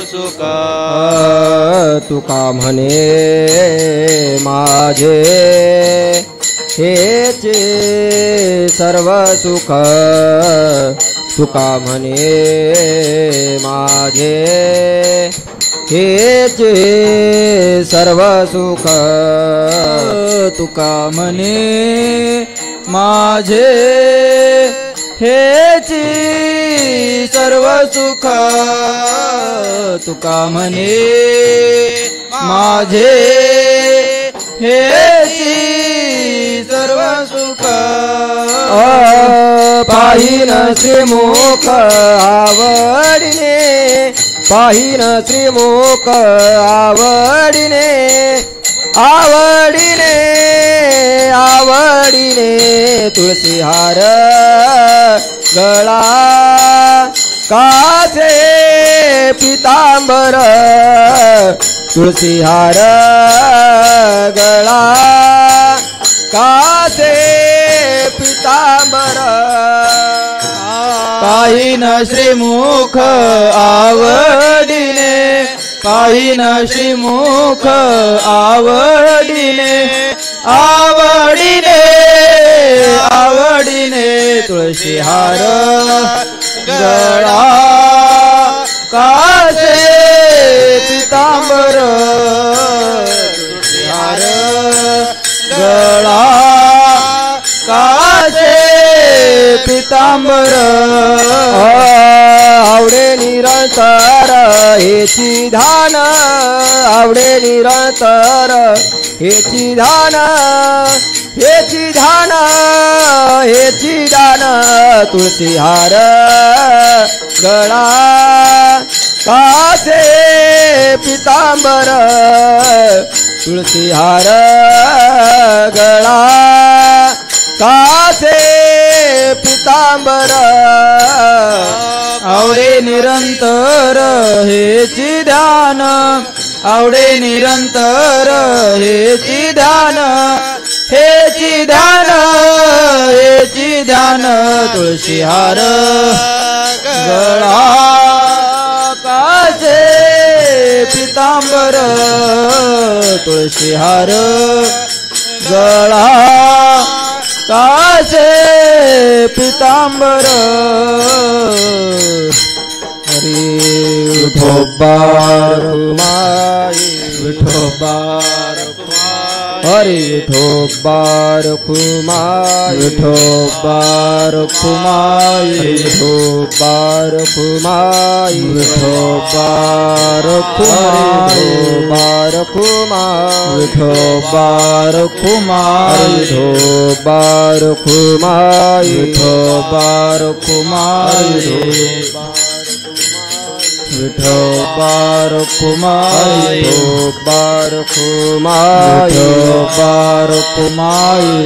सुख तुका म्हणे माझे हेचे सर्व सुख तुका म्हणे माझे हेचे सर्व सुख तुका म्हणे माझे हेची सर्व सुख तुका म्हणे माझे हेची सर्व सुख पाहिन श्रीमुख आवडीने पाहिन श्रीमुख आवडीने आवडीने आवडीने तुळशी हार गळा कासे पितांबर तुळशी हार गळा कासे पितांबर पाहिन श्रीमुख आवडीने पाहिन श्रीमुख आवडीने आवडीने आवडीने तुळशी हार गळा कासे पितांबर तुळशी हार गळा कासे पितांबर आवडे निरंतर हेची धान आवडे निरंतर हेची धान हेची धान हेची धान तुळशी हार गळा कासे पितांबर तुळशी हार गळा कासे पितांबर आवडे निरंतर हेची ध्यान आवडे निरंतर हेची ध्यान हेची ध्यान हेची ध्यान तुळशी हार गळा कासे पितांबर तुळशी हार गळा कासे पितांबर हरी विठोबार कुमाई विठोबार हरी विठोबार कुमाई विठोबार कुमाई विठोबार कुमाई विठोबार कुमाई विठोबार कुमाई विठोबार कुमाई विठोबार कुमाई विठोबार कुमाई विठोबार कुमाई विठोबार कुमाई विठोबार कुमाई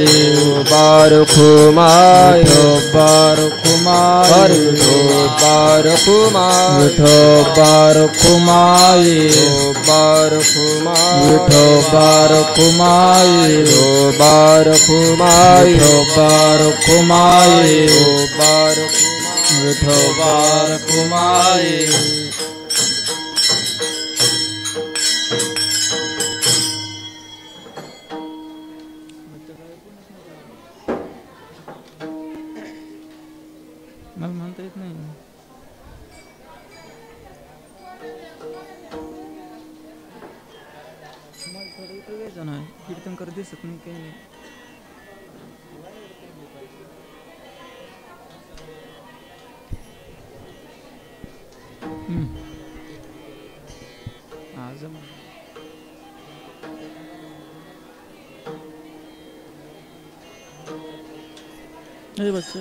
बार कुमाई विठोबार कुमाई विठोबार कुमाई विठोबार कुमाई बार कुमाई विठोबार कुमाई बार कुमाई विठोबार कुमाई बार विठोबार कुमाई मला म्हणता येत नाही थोडं इथं यायचं नाही कीर्तन करत दिसत नाही काही नाही आज बच्चा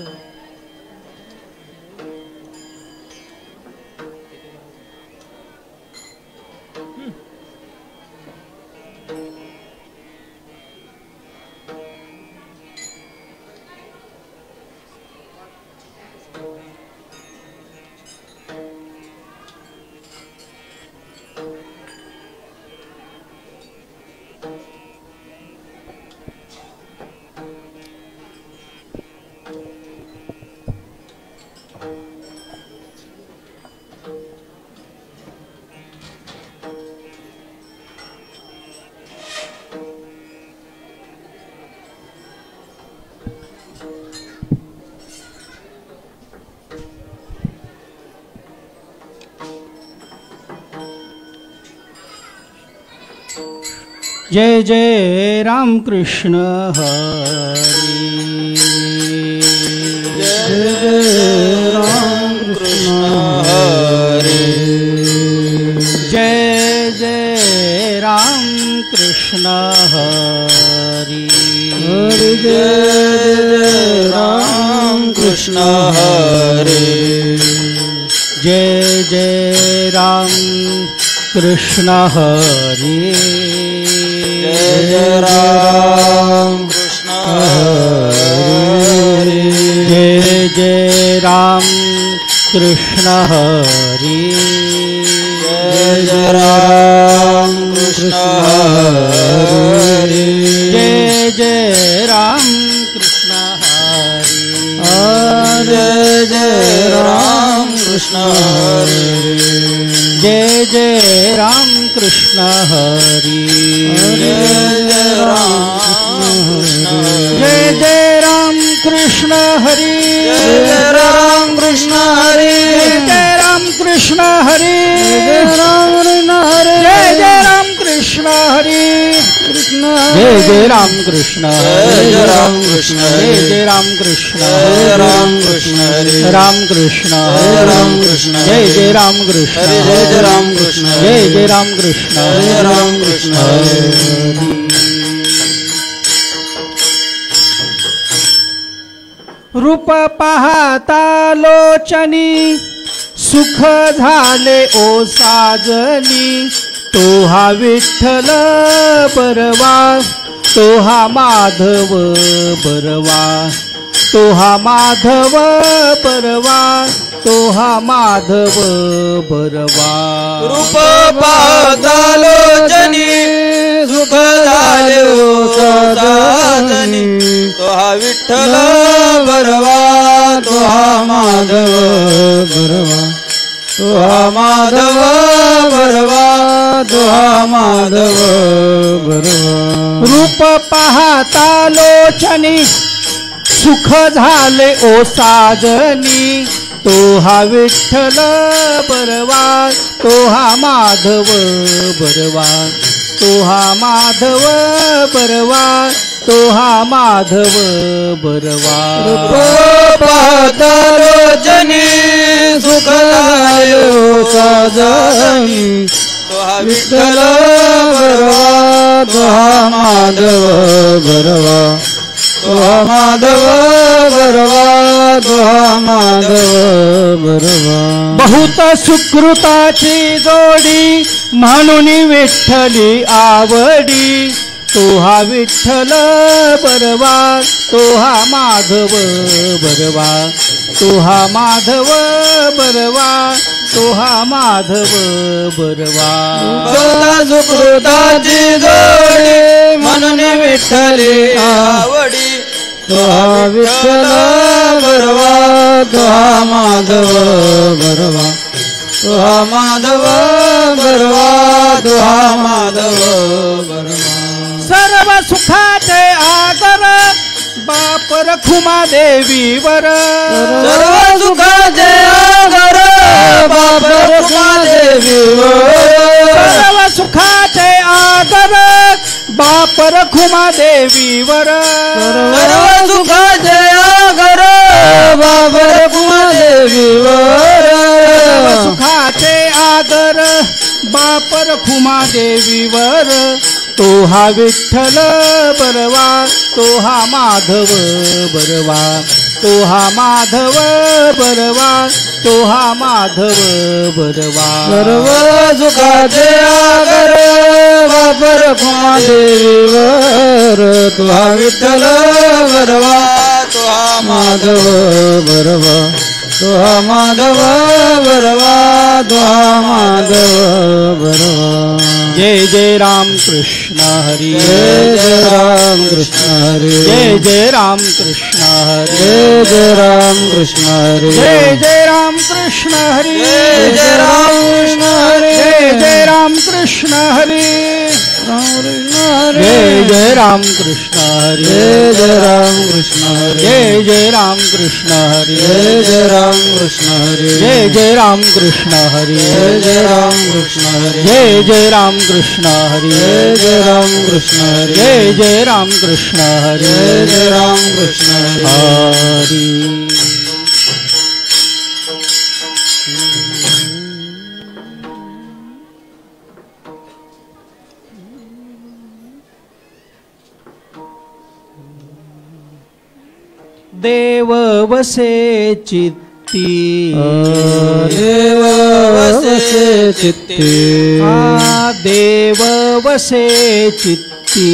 जय जय राम कृष्ण हरी जय जय राम कृष्ण हरे जय जय राम कृष्ण हरी हरे जय जय राम कृष्ण हरे जय जय राम कृष्ण हरी जय जय राम कृष्ण हरे जय जय राम कृष्ण हरी जय जय राम कृष्ण हरे जय जय राम कृष्ण हरी जय जय राम कृष्ण हरे जय जय राम कृष्ण हरी जय जय राम कृष्ण हरे जय जय राम कृष्ण हरी जय जय राम कृष्ण हरे जय जय राम कृष्ण हरी जय जय राम कृष्ण हरे जय जय राम कृष्ण हरी जय जय राम कृष्ण हरे जय जय राम कृष्ण जय राम कृष्ण हरे राम कृष्ण जय राम कृष्ण जय जय राम कृष्ण हरे जय जय राम कृष्ण जय जय राम कृष्ण जय राम कृष्ण हरे रूप पाहता लोचनी सुख झाले ओ साजनी तो हा विठ्ठल बरवा तो हा माधव बरवा तो हा माधव बरवा तो हा माधव बरवा रूप पाहतालोचनी सुख झाले साजनी तो हा विठ्ठल बरवा तो हा माधव बरवा तो हा माधव बरवा तो हा माधव बरवा रूप पाहता लोचनी सुख झाले ओ साजनी तो हा विठ्ठल बरवा तो हा माधव बरवा तो हा माधव बरवा तो हा माधव बरवा रूप पाहतालोचनी सुख झाले साजनी तो हा विठ्ठल बरवा तो हा माधव बरवा तो हा माधव बरवा तो हा माधव बरवा बहुत सुकृताची जोडी म्हणून विठ्ठली आवडी तो हा विठ्ठल बरवा तो हा माधव बरवा तो हा माधव बरवा तो हा माधव बरवा बहुत सुकृताची जोडी म्हणून विठ्ठली आवडी तो हा विठ्ठल बरवा तो हा माधव बरवा तो हा माधव बरवा तो हा माधव बरवा सर्व सुखाचे आगर बाप रखुमा देवीवर सर्व सुखाचे आगर बाप रखुमा देवीवर सर्व सुखाचे आगर बाप रखुमा देवीवर सर्व सुखाचे आगर बाप रखुमा देवीवर सर्व सुखाचे आगर बाप रखुमा देवीवर तो हा विठ्ठल बरवा तो हा माधव बरवा तो हा माधव बरवा तो हा माधव बरवा सर्व सुखाचे आगर बाप रखुमा देवीवर तो हा विठ्ठल बरवा तो हा माधव बरवा तो हा माधव बरवा तो हा माधव बरवा जय जय राम कृष्ण हरी जय जय राम कृष्ण हरे जय जय राम कृष्ण हरी जय जय राम कृष्ण हरे जय जय राम कृष्ण हरी जय जय राम कृष्ण हरे जय जय राम कृष्ण हरी राम कृष्ण हरे जय जय राम कृष्ण हरी जय जय राम कृष्ण हरी जय जय राम कृष्ण हरी जय जय राम कृष्ण हरी जय जय राम कृष्ण हरी जय जय राम कृष्ण हरी जय जय राम कृष्ण हरी जय जय राम कृष्ण हरी जय जय राम कृष्ण हरी जय जय राम कृष्ण हरी हरी देव वसे चित्ती देव वसे चित्ती देव वसे चित्ती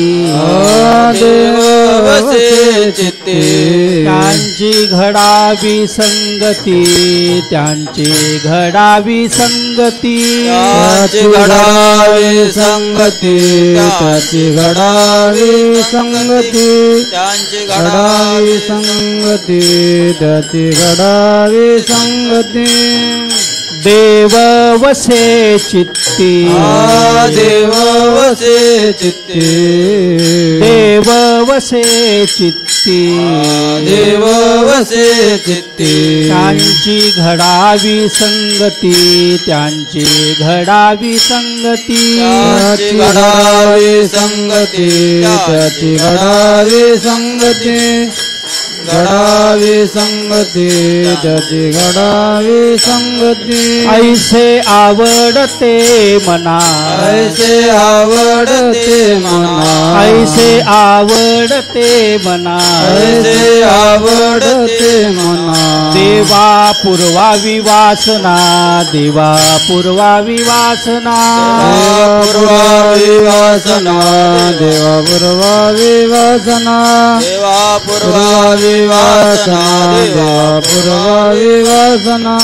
देव वसे चित्ती त्यांची घडावी संगती त्यांची घडावी संगती त्याची घडावी संगती त्याची घडावी संगती त्यांची घडावी संगती त्याची घडावी संगती देव वसे चित्ती देव वसे चित्ती देव वसे चित्ती देव वसे चित्ती त्यांची घडावी संगती त्यांची घडावी संगती त्याची घडावी संगती त्याची घडावी संगती घडावी संगती त्याची घडावी संगती ऐसे आवडते मना ऐसे आवडते मना ऐसे आवडते मना ऐसे आवडते मना देवा पूर्वावी वासना देवा पूर्वावी वासना पूर्वावी वासना देवा पूर्वावी वासना देवा पूर्वावी वासना देवा पूर्वावी वासना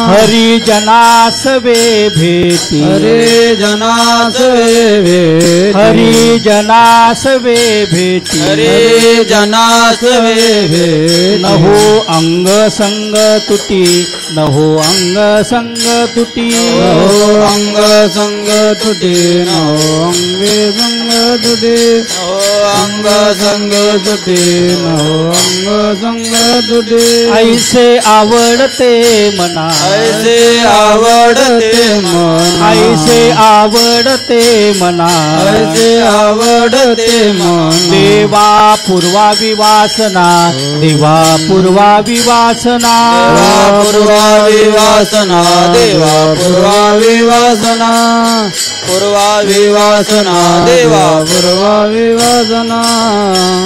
हरी जनास वे भेटी हरे जनास वे भेटी हरी जनास वे भेटी हरे जनास वे भेटी न हो अंग संग तुटी न हो अंग संग तुटी नहो अंग संग तुटे नहो अंगे संग तुटे अंग संग तुटे नहो अंग संग तुटे ऐसे आवडते मना ऐसे आवडते मन ऐसे आवडते मना ऐसे आवडते मन देवा पूर्वावी वासना देवा पूर्वावी वासना देवा पूर्वावी वासना देवा पूर्वावी वासना पूर्वावी वासना देवा पूर्वावी वासना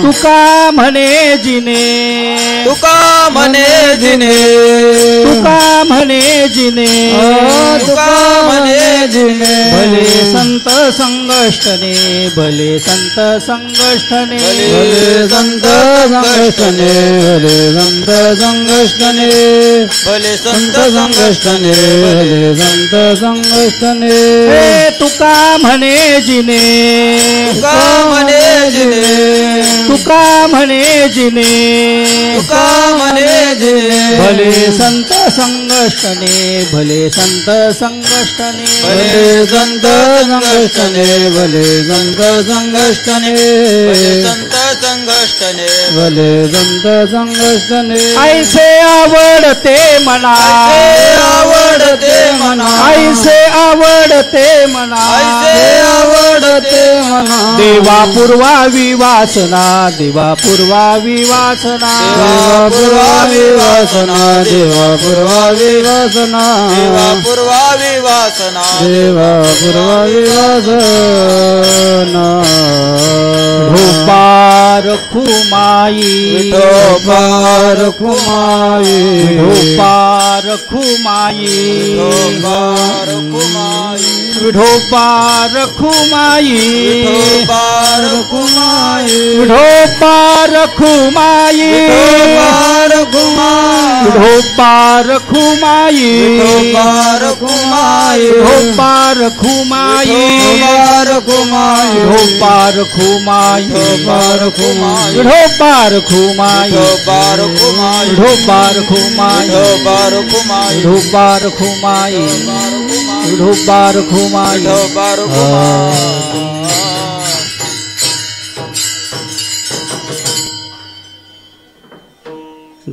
तुका म्हणे जिने तुका म्हणे जिने तुका म्हणे जिने तुका म्हणे जिने भले संत संगष्टने भले संत संगष्टने भले संत संगष्टने भले संत संगष्टने भले संत संगष्टने भले संत संगष्टने हे तुका म्हणे जिने तुका म्हणे जिने तुका म्हणे जिने तुका म्हणे जिने भले संत संगष्टने भले संत संगष्टने भले संत संगष्टने भले संत संगष्टने भले संत संघष्टने भले संत संगष्टने ऐसे आवडते मना ऐसे आवडते मना ऐसे आवडते मना ऐसे आवडते मना देवा पूर्वावी वासना देवा पूर्वावी वासना देवा पूर्वावी वासना देवा पूर्वावी वासना देवा पूर्वावी वासना देवा पूर्वावी वासना ढोपार खुमाई विठोबार खुमाई ढोपार खुमाई विठोबार कुमाई विठोबार खुमाई विठोबार खुमाई विठोबार खुमाई विठोबार खुमाई विठोबार खुमाई विठोबार कुमाई विठोबार खुमाई विठोबार खुमाई विठोबार खुमाई विठोबार खुमाई विठोबार खुमाई विठोबार कुमाई विठोबार खुमाई विठोबार कुमाई विठोबार खुमाई विठोबार खुमाई विठोबार कुमाई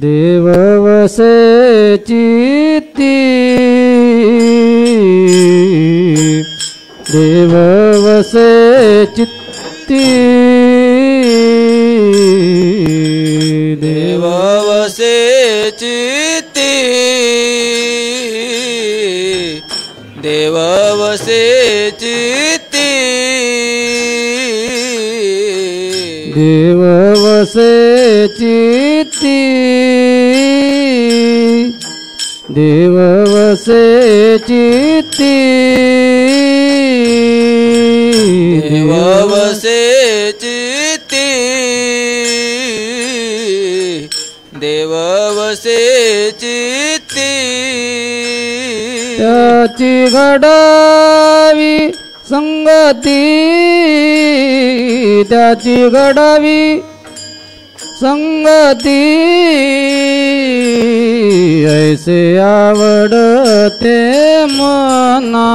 देव वसे चित्ती देव वसे चित्ती देव वसे चित्ती देव वसे चित्ती देव वसे चित्ती देव वसे चित्ती देव वसे चित्ती देव वसे चित्ती त्याची घडावी संगती त्याची घडावी संगती ऐसे आवडते मना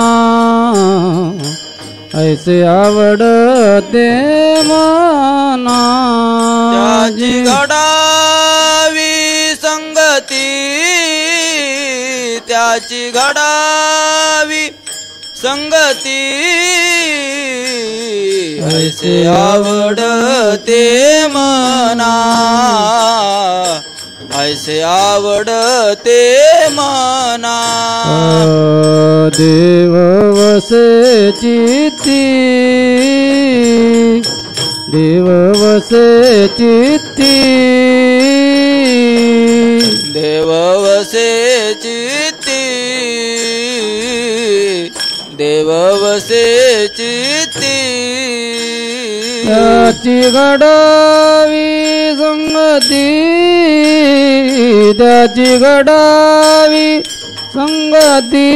ऐसे आवडते मना त्याची घडावी संगती त्याची घडावी संगती ऐसे आवडते मना ऐसे आवडते मना देव वसे चित्ती देव वसे चित्ती देव वसे चित्ती देव वसे चित्ती त्याची घडावी संगती त्याची घडावी संगती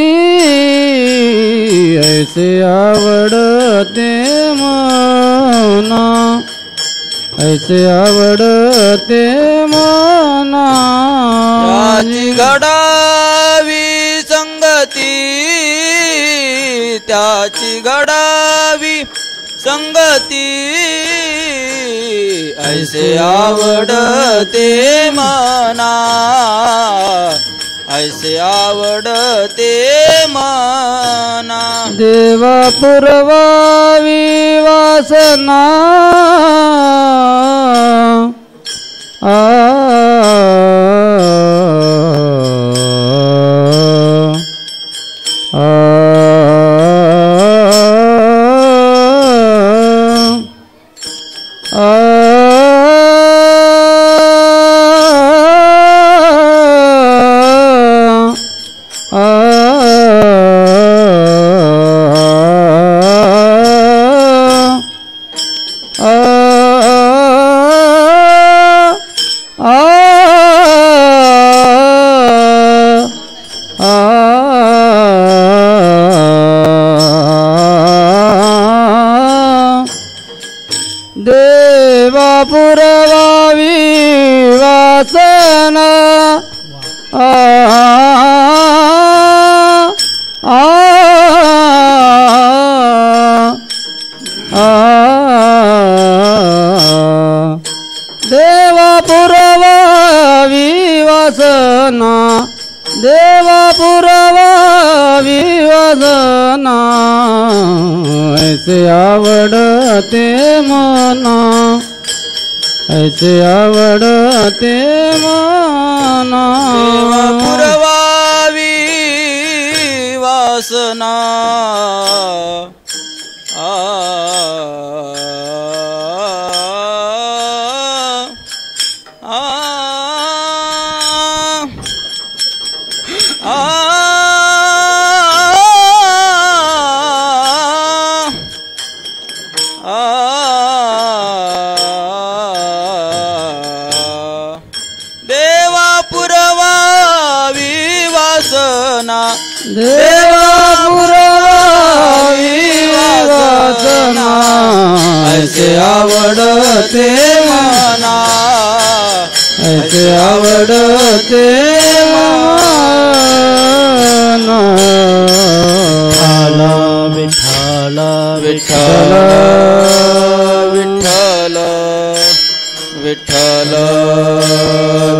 ऐसे आवडते मना ऐसे आवडते मना त्याची घडावी संगती त्याची घडावी संगती ऐसे आवडते मना ऐसे आवडते मना देवा पुरवावी वासना आ देवा पुरवावी वासना देवा पुरवावी वासना देवा पुरवावी वासना ऐसे आवडते मना ऐसे आवडते मना देवा पुरवावी वासना देवा पुरवावी वासना देवा पुरवावी वासना ऐसे आवडते मना ऐसे आवडते मना विठ्ठल विठ्ठल विठ्ठल विठ्ठल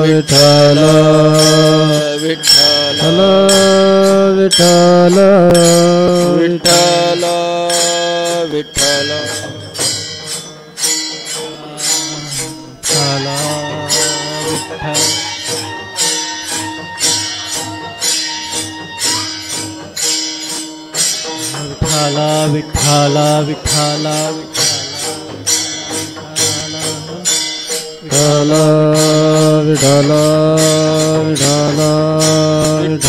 विठ्ठल विठ्ठल विठ्ठल विठ्ठल विठ्ठल विठ्ठल विठ्ठल विठ्ठल विठ्ठल विठ्ठल विठ्ठल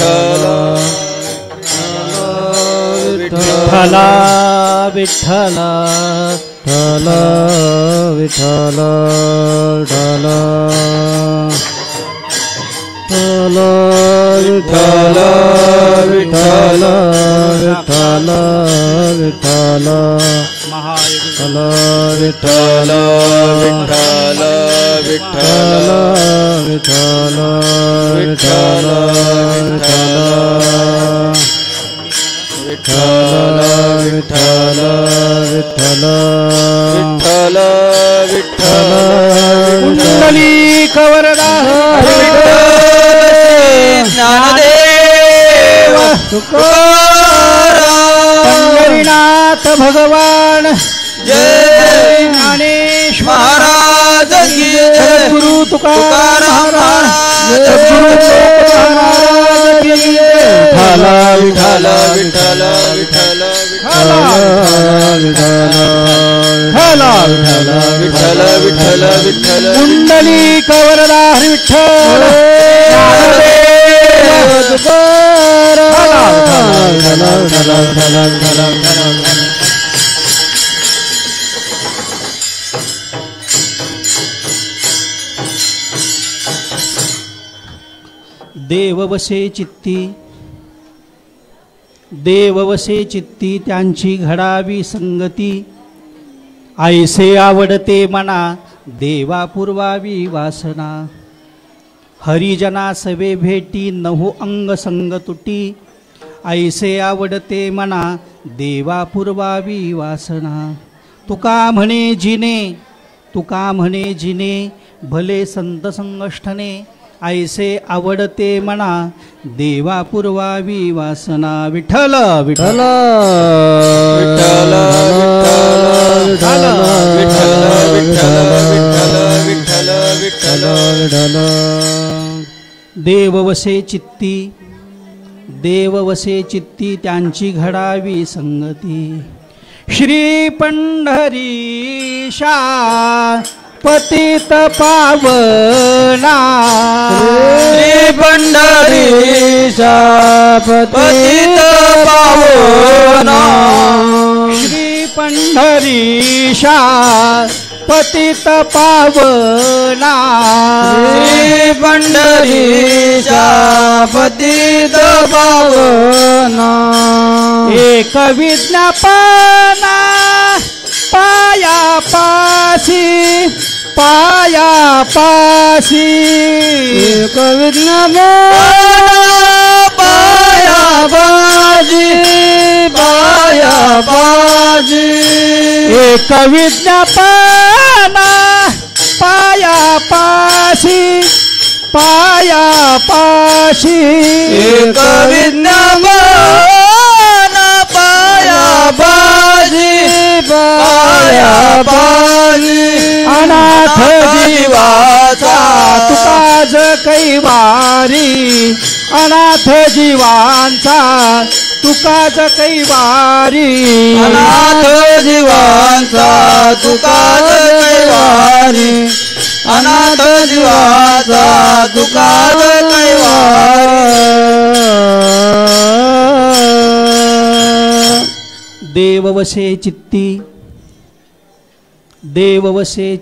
विठ्ठल विठ्ठल विठ्ठल विठ्ठल विठ्ठल विठ्ठल विठ्ठल महाविठ्ठल विठ्ठल विठ्ठल विठ्ठल विठ्ठल विठ्ठल विठ्ठल विठ्ठल विठ्ठल विठ्ठल विठ्ठल कुंडली कवरदा ज्ञानदेव पंढरीनाथ भगवान जय ज्ञानेश्वर महाराज की जय गुरु तुकाराम महाराज विठ्ठल विठ्ठल विठ्ठल विठ्ठल विठ्ठल विठ्ठल कुंडली कवरदा विठ्ठल देव वसे चित्ती देव वसे चित्ती त्यांची घडावी संगती ऐसे आवडते मना देवा पुरवावी वासना हरिजना सवे भेटी नहु अंग संग तुटी ऐसे आवडते मना देवा पुरवावी वासना तुका म्हणे जिने भले संत संगष्टने ऐसे आवडते मना देवा पुरवावी वासना विठ्ठल विठ्ठल विठ्ठल विठ्ठल विठ्ठल विठ्ठल विठ्ठल विठ्ठल विठ्ठल देव वसे चित्ती त्यांची घडावी संगती श्री पंढरीशा पतित पावना श्री पंढरीशा पतित पावना श्री पंढरीशा पतित पावना श्री पंढरीशा पतित पावना एक विज्ञापना पाया पाशी एक विज्ञापना पाया बाजी एक विज्ञापना पाया पाशी एक विज्ञापन पाया बाजी अनाथ जीवाचा तुकाज कैवारी अनाथ जीवांचा तुकाज कैवारी अनाथ जीवांचा तुकाज कैवारी अनाथ जीवाचा तुकाज कैवारी देव वसे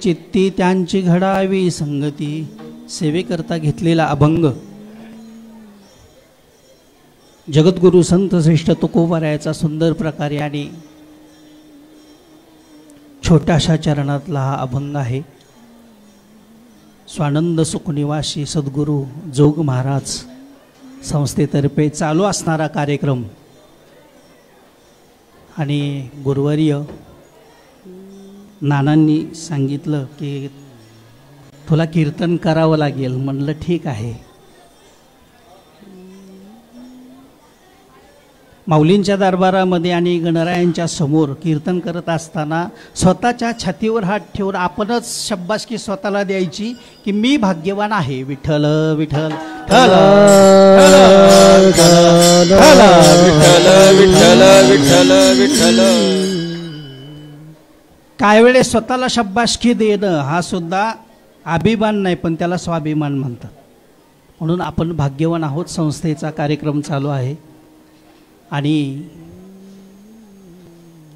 चित्ती त्यांची घडावी संगती सेवेकरता घेतलेला अभंग जगद्गुरु संत श्रेष्ठ तुकोबारायाचा सुंदर प्रकारे आणि छोट्याशा चरणातला हा अभंग आहे. स्वानंद सुखनिवासी सद्गुरू जोग महाराज संस्थेतर्फे चालू असणारा कार्यक्रम आणि गुरुवर्य नानांनी सांगितलं की तुला कीर्तन करावं लागेल. म्हणलं ठीक आहे. माऊलींच्या दरबारामध्ये आणि गणरायांच्या समोर कीर्तन करत असताना स्वतःच्या छातीवर हात ठेवून आपणच शब्बासकी स्वतःला द्यायची की मी भाग्यवान आहे. विठ्ठल विठ्ठल विठ्ठल विठ्ठल विठ्ठल विठ्ठल. काय वेळेस स्वतःला शब्बासकी देणं हा सुद्धा अभिमान नाही, पण त्याला स्वाभिमान म्हणतात. म्हणून आपण भाग्यवान आहोत. संस्थेचा कार्यक्रम चालू आहे आणि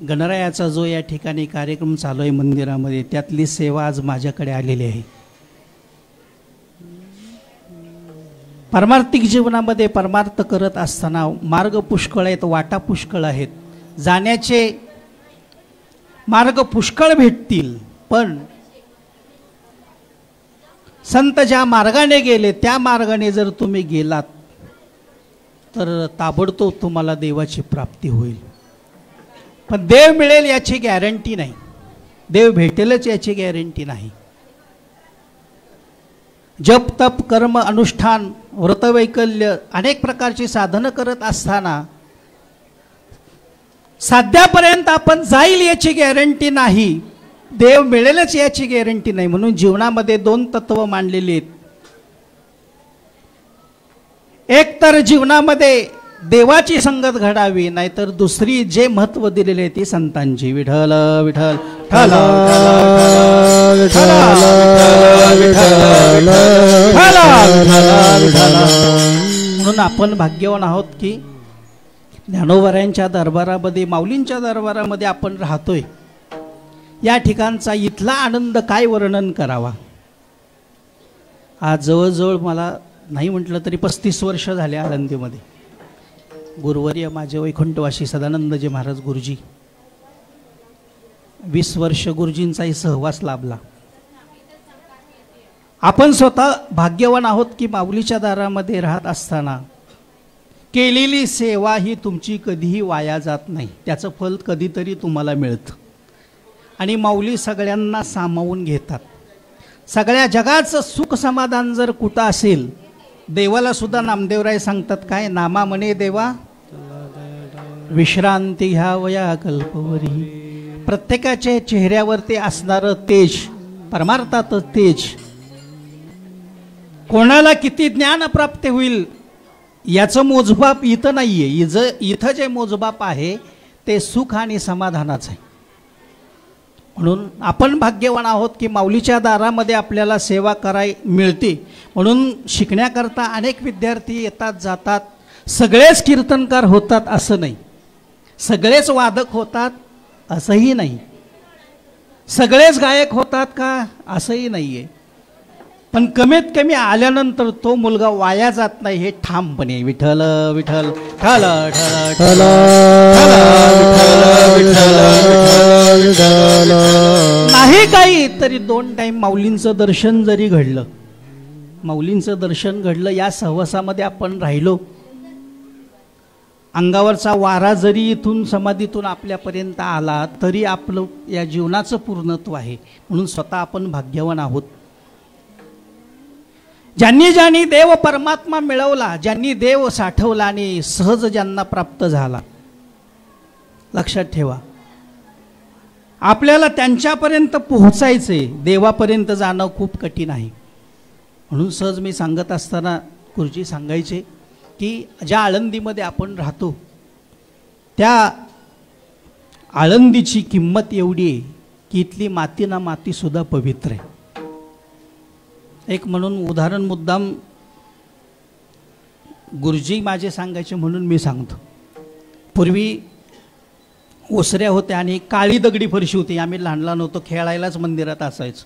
गणरायाचा जो या ठिकाणी कार्यक्रम चालू आहे मंदिरामध्ये, त्यातली सेवा आज माझ्याकडे आलेली आहे. पारमार्थिक जीवनामध्ये परमार्थ करत असताना मार्ग पुष्कळ आहेत, वाटा पुष्कळ आहेत, जाण्याचे मार्ग पुष्कळ भेटतील, पण संत ज्या मार्गाने गेले त्या मार्गाने जर तुम्ही गेलात तर ताबडतोब तुम्हाला देवाची प्राप्ती होईल. पण देव मिळेल याची गॅरंटी नाही, देव भेटेलच याची गॅरंटी नाही. जप तप कर्म अनुष्ठान व्रतवैकल्य अनेक प्रकारची साधनं करत असताना साध्यापर्यंत आपण जाईल याची गॅरंटी नाही, देव मिळेलच याची गॅरंटी नाही. म्हणून जीवनामध्ये दोन तत्व मांडलेली आहेत. एक तर जीवनामध्ये देवाची संगत घडावी, नाहीतर दुसरी जे महत्व दिलेले ती संतांची. विठ्ठल विठ्ठल म्हणून आपण भाग्यवान आहोत की ज्ञानोबारायांच्या दरबारामध्ये, माऊलींच्या दरबारामध्ये आपण राहतोय. या ठिकाणचा इथला आनंद काय वर्णन करावा. आज जवळजवळ मला नाही म्हटलं तरी 35 वर्ष झाले आळंदीमध्ये. गुरुवर्य माझे वैकुंठवासी सदानंदजी महाराज गुरुजी, 20 वर्ष गुरुजींचाही सहवास लाभला. आपण स्वतः भाग्यवान आहोत की माऊलीच्या दारामध्ये राहत असताना केलेली सेवा ही तुमची कधीही वाया जात नाही, त्याचं फल कधीतरी तुम्हाला मिळतं. आणि माऊली सगळ्यांना सामावून घेतात. सगळ्या जगाचं सुख समाधान जर कुठं असेल, देवाला सुद्धा नामदेवराय सांगतात काय, नामा म्हणे देवा विश्रांती घ्यावया कल्पवरी. प्रत्येकाच्या चेहऱ्यावरती असणारं तेज, परमार्थाचं तेज, कोणाला किती ज्ञान प्राप्त होईल याचं मोजमाप इथं नाही आहे. इथं जे मोजमाप आहे ते सुख आणि समाधानाचं आहे. म्हणून आपण भाग्यवान आहोत की माऊलीच्या दारामध्ये आपल्याला सेवा कराय मिळते. म्हणून शिकण्याकरता अनेक विद्यार्थी येतात जातात. सगळेच कीर्तनकार होतात असं नाही, सगळेच वादक होतात असंही नाही, सगळेच गायक होतात का असंही नाही आहे. पण कमीत कमी आल्यानंतर तो मुलगा वाया जात नाही हे ठामपणे. विठ्ठल विठ्ठल ठल ठल नाही काही तरी 2 टाइम माऊलींचं दर्शन जरी घडलं, माऊलींचं दर्शन घडलं, या सहवासामध्ये आपण राहिलो, अंगावरचा वारा जरी इथून समाधीतून आपल्यापर्यंत आला तरी आपलं या जीवनाचं पूर्णत्व आहे. म्हणून स्वतः आपण भाग्यवान आहोत. ज्यांनी ज्यांनी देव परमात्मा मिळवला, ज्यांनी देव साठवला आणि सहज ज्यांना प्राप्त झाला, लक्षात ठेवा आपल्याला त्यांच्यापर्यंत पोहोचायचे, देवापर्यंत जाणं खूप कठीण आहे. म्हणून सहज मी सांगत असताना गुरुजी सांगायचे की ज्या आळंदीमध्ये आपण राहतो त्या आळंदीची किंमत एवढी आहे की इथली माती ना माती सुद्धा पवित्र आहे. एक म्हणून उदाहरण मुद्दाम गुरुजी माझे सांगायचे म्हणून मी सांगतो. पूर्वी ओसऱ्या होत्या आणि काळी दगडी फरशी होती. आम्ही लहान लहान होतो, खेळायलाच मंदिरात असायचं.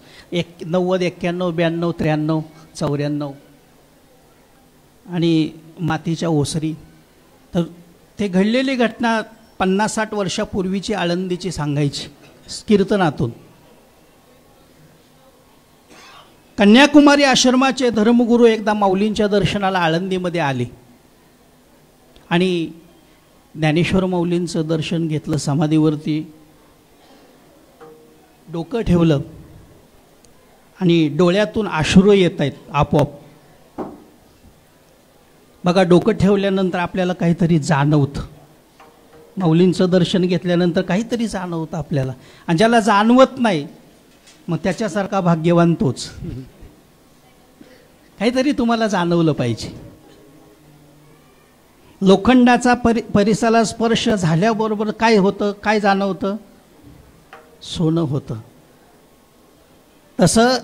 90, 91, 92, 93, 94 आणि मातीच्या ओसरी. तर ते घडलेली घटना 50-60 वर्षापूर्वीची आळंदीची सांगायची कीर्तनातून. कन्याकुमारी आश्रमाचे धर्मगुरू एकदा माऊलींच्या दर्शनाला आळंदीमध्ये आले आणि ज्ञानेश्वर माऊलींचं दर्शन घेतलं. समाधीवरती डोकं ठेवलं आणि डोळ्यातून अश्रू येत आहेत आपोआप. बघा, डोकं ठेवल्यानंतर आपल्याला काहीतरी जाणवतं. माऊलींचं दर्शन घेतल्यानंतर काहीतरी जाणवतं आपल्याला, आणि ज्याला जाणवत नाही मग त्याच्यासारखा भाग्यवान तोच. काहीतरी तुम्हाला जाणवलं पाहिजे. लोखंडाचा परिसराला स्पर्श झाल्याबरोबर काय होतं, काय जाणवतं? सोनं होतं. तसं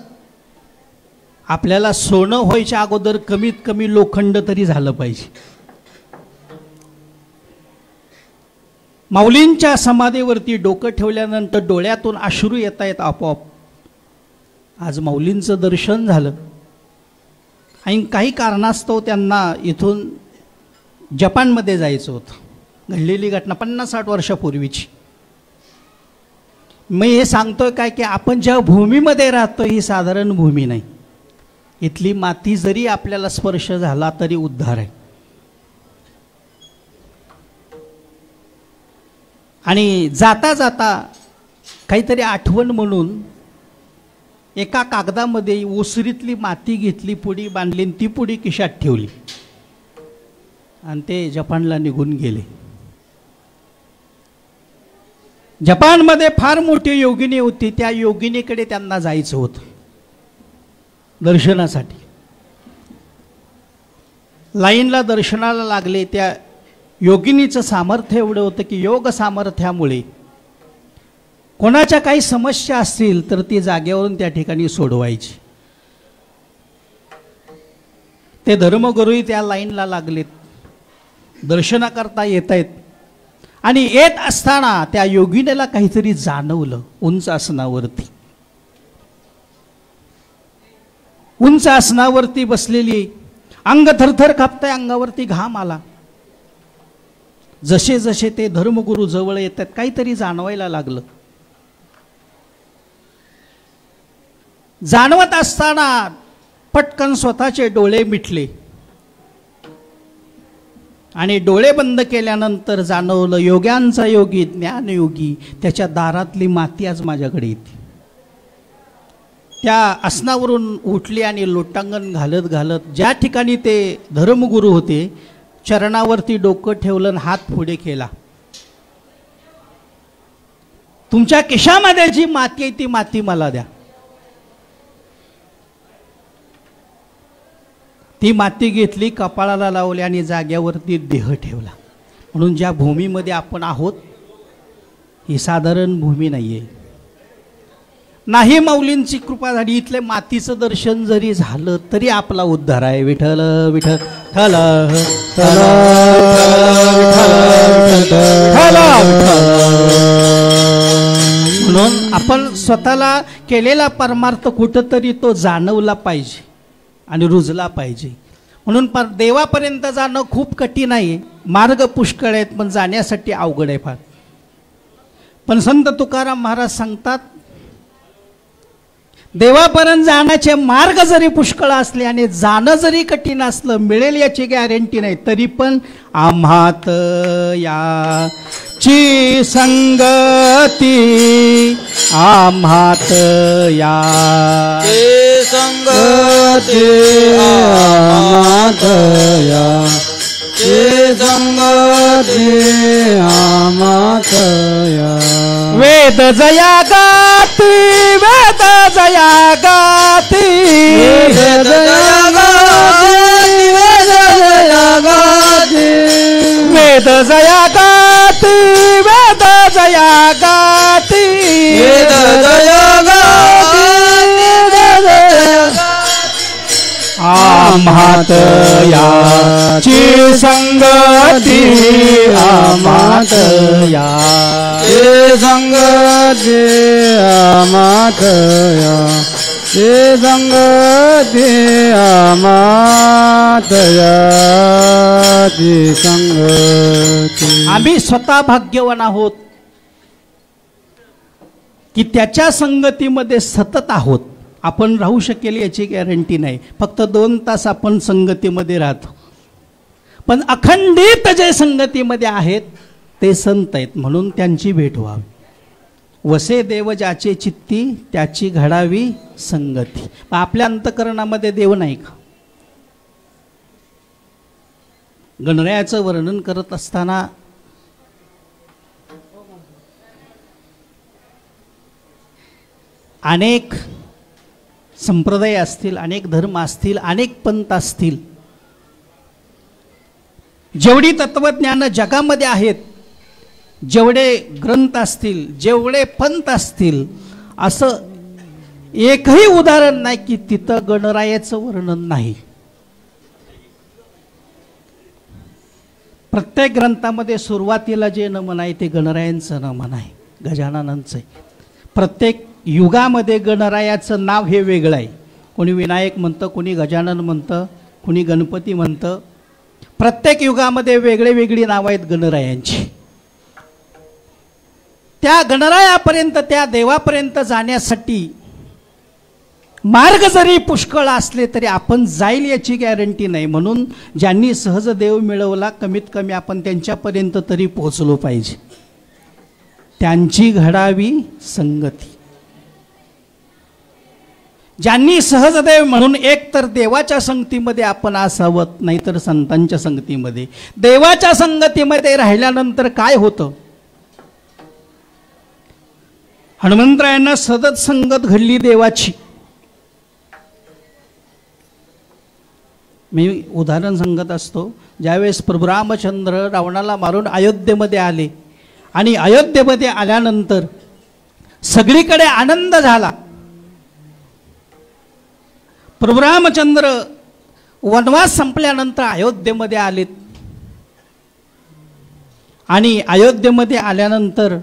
आपल्याला सोनं व्हायच्या अगोदर कमीत कमी लोखंड तरी झालं पाहिजे. माऊलींच्या समाधीवरती डोकं ठेवल्यानंतर डोळ्यातून अश्रू येत आहेत आपोआप. आज माऊलींचं दर्शन झालं आणि काही कारणास्तव त्यांना इथून जपानमध्ये जायचं होतं. घडलेली घटना 50-60 वर्षापूर्वीची. मी हे सांगतोय काय की आपण ज्या भूमीमध्ये राहतो ही साधारण भूमी नाही. इथली माती जरी आपल्याला स्पर्श झाला तरी उद्धार आहे. आणि जाता जाता काहीतरी आठवण म्हणून एका कागदामध्ये ओसरीतली माती घेतली, पुडी बांधली, ती पुडी खिशात ठेवली आणि ते जपानला निघून गेले. जपानमध्ये फार मोठी योगिनी होती. त्या योगिनीकडे त्यांना जायचं होतं दर्शनासाठी. लाईनला दर्शनाला लागले. त्या योगिनीचं सामर्थ्य एवढं होतं की योग सामर्थ्यामुळे कोणाच्या काही समस्या असतील तर ती जागेवरून त्या ठिकाणी सोडवायची. ते धर्मगुरूही त्या लाईनला लागलेत, दर्शनाकरता येत आहेत. आणि येत असताना त्या योगिनीला काहीतरी जाणवलं. उंच आसनावरती बसलेली, अंग थरथर कापताय, अंगावरती घाम आला. जसे जसे ते धर्मगुरू जवळ येतात काहीतरी जाणवायला लागलं. जाणवत असताना पटकन स्वतःचे डोळे मिटले आणि डोळे बंद केल्यानंतर जाणवलं योग्यांचा योगी, ज्ञानयोगी, त्याच्या दारातली माती आज माझ्याकडे येते. त्या आसनावरून उठली आणि लोटांगण घालत घालत ज्या ठिकाणी ते धर्मगुरू होते चरणावरती डोकं ठेवलं आणि हात पुढे केला. तुमच्या केशामध्ये जी माती आहे ती माती मला द्या. ती माती घेतली, कपाळाला लावली आणि जाग्यावरती देह ठेवला. म्हणून ज्या भूमीमध्ये आपण आहोत ही साधारण भूमी नाहीये. नाही माऊलींची कृपा झाली, इथले मातीचं दर्शन जरी झालं तरी आपला उद्धार आहे. विठ्ठल विठ्ठल म्हणून आपण स्वतःला केलेला परमार्थ कुठंतरी तो जाणवला पाहिजे आणि रुजला पाहिजे. म्हणून देवापर्यंत जाणं खूप कठीण आहे. मार्ग पुष्कळ आहेत पण जाण्यासाठी अवघड आहे फार. पण संत तुकाराम महाराज सांगतात देवापर्यंत जाण्याचे मार्ग जरी पुष्कळ असले आणि जाणं जरी कठीण असलं, मिळेल याची गॅरंटी नाही, तरी पण आम्हात याची संगती, आम्हात याची संगती, आम्हात याची संगती, आम्हात या. वेद जया गाती, वेद जया गाती, वेद जया गाती, वेद जया गाती, वेद जया गाती, वेद जया गाती, वेद जया गाती, वेद जया गाती, आम्हात याची संगती, आम्हात याची संगती, आम्हात याची संगती, आम्हात याची संगती. आम्ही स्वतः भाग्यवान आहोत की त्याच्या संगतीमध्ये सतत आहोत. आपण राहू शकेल याची गॅरंटी नाही. फक्त 2 तास आपण संगतीमध्ये राहतो, पण अखंडित जे संगतीमध्ये आहेत ते संत आहेत. म्हणून त्यांची भेट व्हावी. वसे देव ज्याचे चित्ती त्याची घडावी संगती. आपल्या अंतकरणामध्ये देव नाही का? गणरायाचं वर्णन करत असताना अनेक संप्रदाय असतील, अनेक धर्म असतील, अनेक पंथ असतील, जेवढी तत्वज्ञान जगामध्ये आहेत, जेवढे ग्रंथ असतील, जेवढे पंथ असतील, असं एकही उदाहरण नाही की तिथं गणरायाचं वर्णन नाही. प्रत्येक ग्रंथामध्ये सुरुवातीला जे नमन आहे ते गणरायांचं नमन आहे, गजाननांचं आहे. प्रत्येक युगामध्ये गणरायाचं नाव हे वेगळं आहे. कोणी विनायक म्हणतं, कोणी गजानन म्हणतं, कोणी गणपती म्हणतं. प्रत्येक युगामध्ये वेगळे वेगळी नाव आहेत गणरायांची. त्या गणरायापर्यंत, त्या देवापर्यंत जाण्यासाठी मार्ग जरी पुष्कळ असले तरी आपण जाईल याची गॅरंटी नाही. म्हणून ज्यांनी सहज देव मिळवला, कमीत कमी आपण त्यांच्यापर्यंत तरी पोहोचलो पाहिजे. त्यांची घडावी संगती. ज्यांनी सहज देव म्हणून एक तर देवाच्या संगतीमध्ये आपण असावं, नाहीतर संतांच्या संगतीमध्ये. देवाच्या संगतीमध्ये राहिल्यानंतर काय होतं? हनुमंतरायांना सतत संगत घडली देवाची. मी उदाहरण सांगत असतो. ज्यावेळेस प्रभू रामचंद्र रावणाला मारून अयोध्येमध्ये आले आणि अयोध्येमध्ये आल्यानंतर सगळीकडे आनंद झाला. प्रभू रामचंद्र वनवास संपल्यानंतर अयोध्येमध्ये आलेत आणि अयोध्येमध्ये आल्यानंतर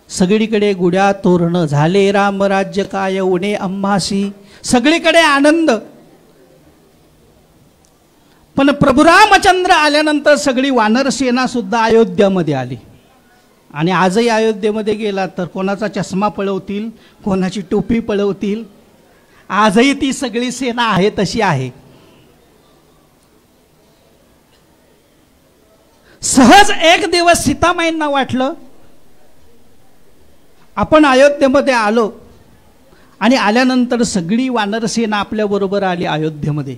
सगळीकडे गुढ्या तोरण झाले. रामराज्य काय उणे आम्हासी, सगळीकडे आनंद. पण प्रभू रामचंद्र आल्यानंतर सगळी वानर सेना सुद्धा अयोध्यामध्ये आली. आणि आजही अयोध्येमध्ये गेला तर कोणाचा चष्मा पळवतील, कोणाची टोपी पळवतील. आजही ती सगळी सेना आहे तशी आहे. सहज एक दिवस सीतामाईंना वाटलं आपण अयोध्येमध्ये आलो आणि आल्यानंतर सगळी वानर सेना आपल्या बरोबर आली अयोध्येमध्ये.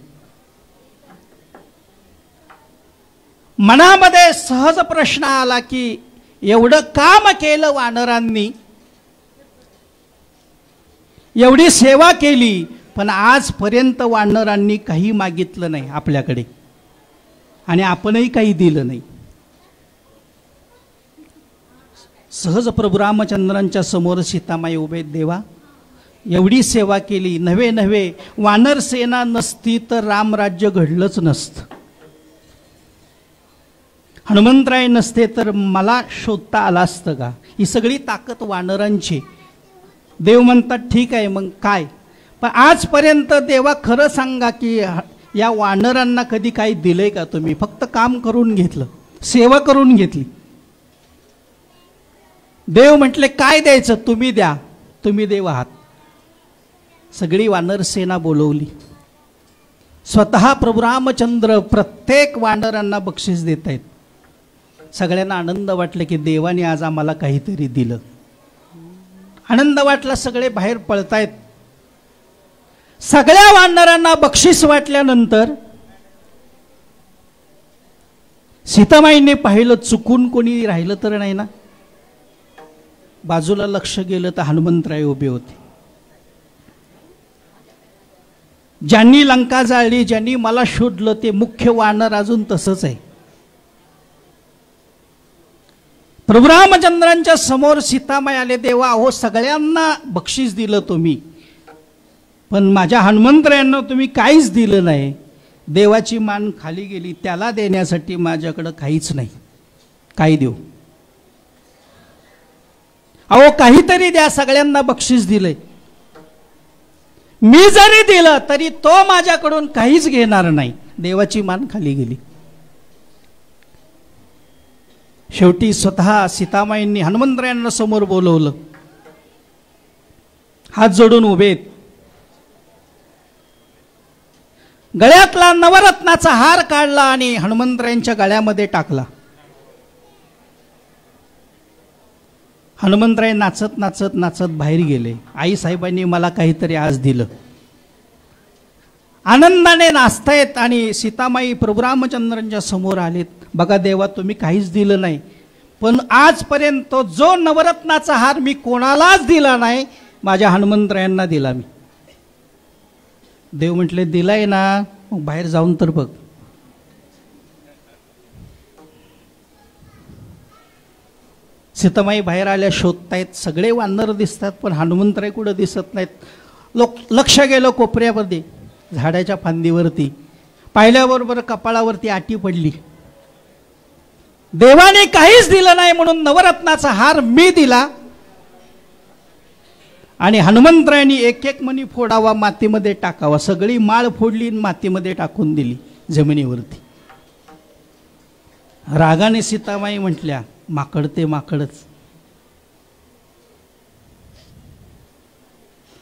मनामध्ये सहज प्रश्न आला की एवढं काम केलं वानरांनी, एवढी सेवा केली, पण आजपर्यंत वानरांनी काही मागितलं नाही आपल्याकडे आणि आपणही काही दिलं नाही. सहज प्रभू रामचंद्रांच्या समोर सीतामाई उभे. देवा, एवढी सेवा केली, नव्हे नव्हे वानर सेना नसती तर रामराज्य घडलंच नसतं. हनुमंतराय नसते तर मला शोधता आला असतं का? ही सगळी ताकद वानरांची. देव म्हणतात ठीक आहे मग काय, पण आजपर्यंत देवा खरं सांगा की या वानरांना कधी काही दिलंय का तुम्ही? फक्त काम करून घेतलं, सेवा करून घेतली. देव म्हटले काय द्यायचं तुम्ही द्या, तुम्ही देव आहात. सगळी वानर सेना बोलवली. स्वतः प्रभू रामचंद्र प्रत्येक वानरांना बक्षीस देत आहेत. सगळ्यांना आनंद वाटला की देवाने आज आम्हाला काहीतरी दिलं. आनंद वाटला, सगळे बाहेर पळतायत. सगळ्या वानरांना बक्षीस वाटल्यानंतर सीतामाईने पाहिलं चुकून कोणी राहिलं तर नाही ना. बाजूला लक्ष गेलं तर हनुमंतराय उभे होते. ज्यांनी लंका जाळली, ज्यांनी मला शोधलं ते मुख्य वानर अजून तसंच आहे. प्रभू रामचंद्रांच्या समोर सीतामाई आले. देवा, अहो सगळ्यांना बक्षीस दिलं तुम्ही, पण माझ्या हनुमंतरायांना तुम्ही काहीच दिलं नाही. देवाची मान खाली गेली. त्याला देण्यासाठी माझ्याकडं काहीच नाही. काय देऊ? अहो काहीतरी द्या, सगळ्यांना बक्षीस दिलंय. मी जरी दिलं तरी तो माझ्याकडून काहीच घेणार नाही. देवाची मान खाली गेली. शेवटी स्वतः सीतामाईंनी हनुमंतरायांना समोर बोलवलं. हात जोडून उभेत. गळ्यातला नवरत्नाचा हार काढला आणि हनुमंतरायांच्या गळ्यामध्ये टाकला. हनुमंतराय नाचत नाचत नाचत बाहेर गेले. आई साहेबांनी मला काहीतरी आज दिलं. आनंदाने नाचतायत आणि सीतामाई प्रभू रामचंद्रांच्या समोर आलेत. बघा देवा, तुम्ही काहीच दिलं नाही, पण आजपर्यंत जो नवरत्नाचा हार मी कोणालाच दिला नाही, माझ्या हनुमंतरायांना दिला मी. देव म्हटले दिलाय ना, मग बाहेर जाऊन तर बघ. सीतामाई बाहेर आल्या शोधतायत, सगळे वानर दिसतात पण हनुमंतराय कुठं दिसत नाहीत. लक्ष गेलं कोपऱ्यामध्ये झाडाच्या फांदीवरती, पाहिल्याबरोबर कपाळावरती आटी पडली. देवाने काहीच दिलं नाही म्हणून नवरत्नाचा हार मी दिला आणि हनुमंतरायांनी एक एक मणी फोडावा, मातीमध्ये टाकावा. सगळी माळ फोडली आणि मातीमध्ये टाकून दिली जमिनीवरती. रागाने सीतामाई म्हटल्या, माकड ते माकडच.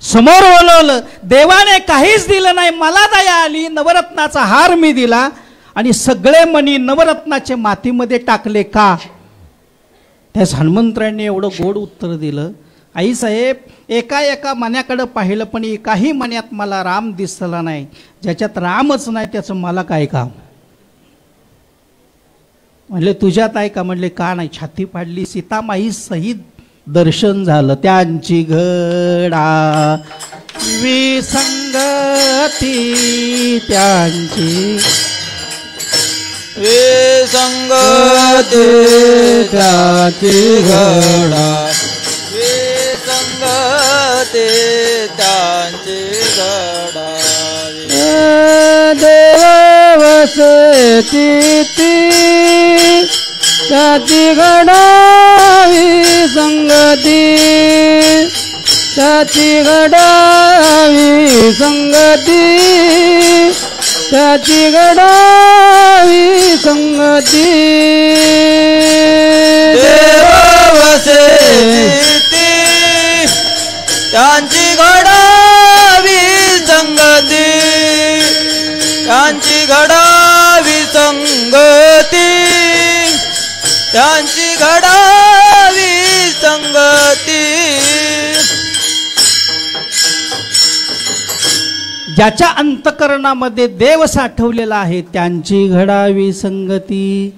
समोर बोलवलं, देवाने काहीच दिलं नाही, मला दया आली, नवरत्नाचा हार मी दिला आणि सगळे मणी नवरत्नाचे मातीमध्ये टाकले का? त्यास हनुमंतरायांनी एवढं गोड उत्तर दिलं, आई साहेब, एका एका मण्याकडे पाहिलं पण एकाही मण्यात मला राम दिसला नाही. ज्याच्यात रामच नाही त्याचं मला काय काम? म्हणले तुझ्यात आहे का? म्हणले का नाही? छाती फाडली. सीतामाई सहित दर्शन झालं. त्यांची घडा विसंगती, त्यांची विसंगती, त्याची घडा विसंगती, त्यांची घडा. देव वसती त्याची घडा विसंगती, त्याची घडा विसंगती, त्याची घडा विसंगती. देव वसती त्यांची घडा विसंगती, त्यांची घडा विसंगती, त्यांची घडा विसंगती. ज्याच्या अंतकरणामध्ये देव साठवलेला आहे त्यांची घडा विसंगती.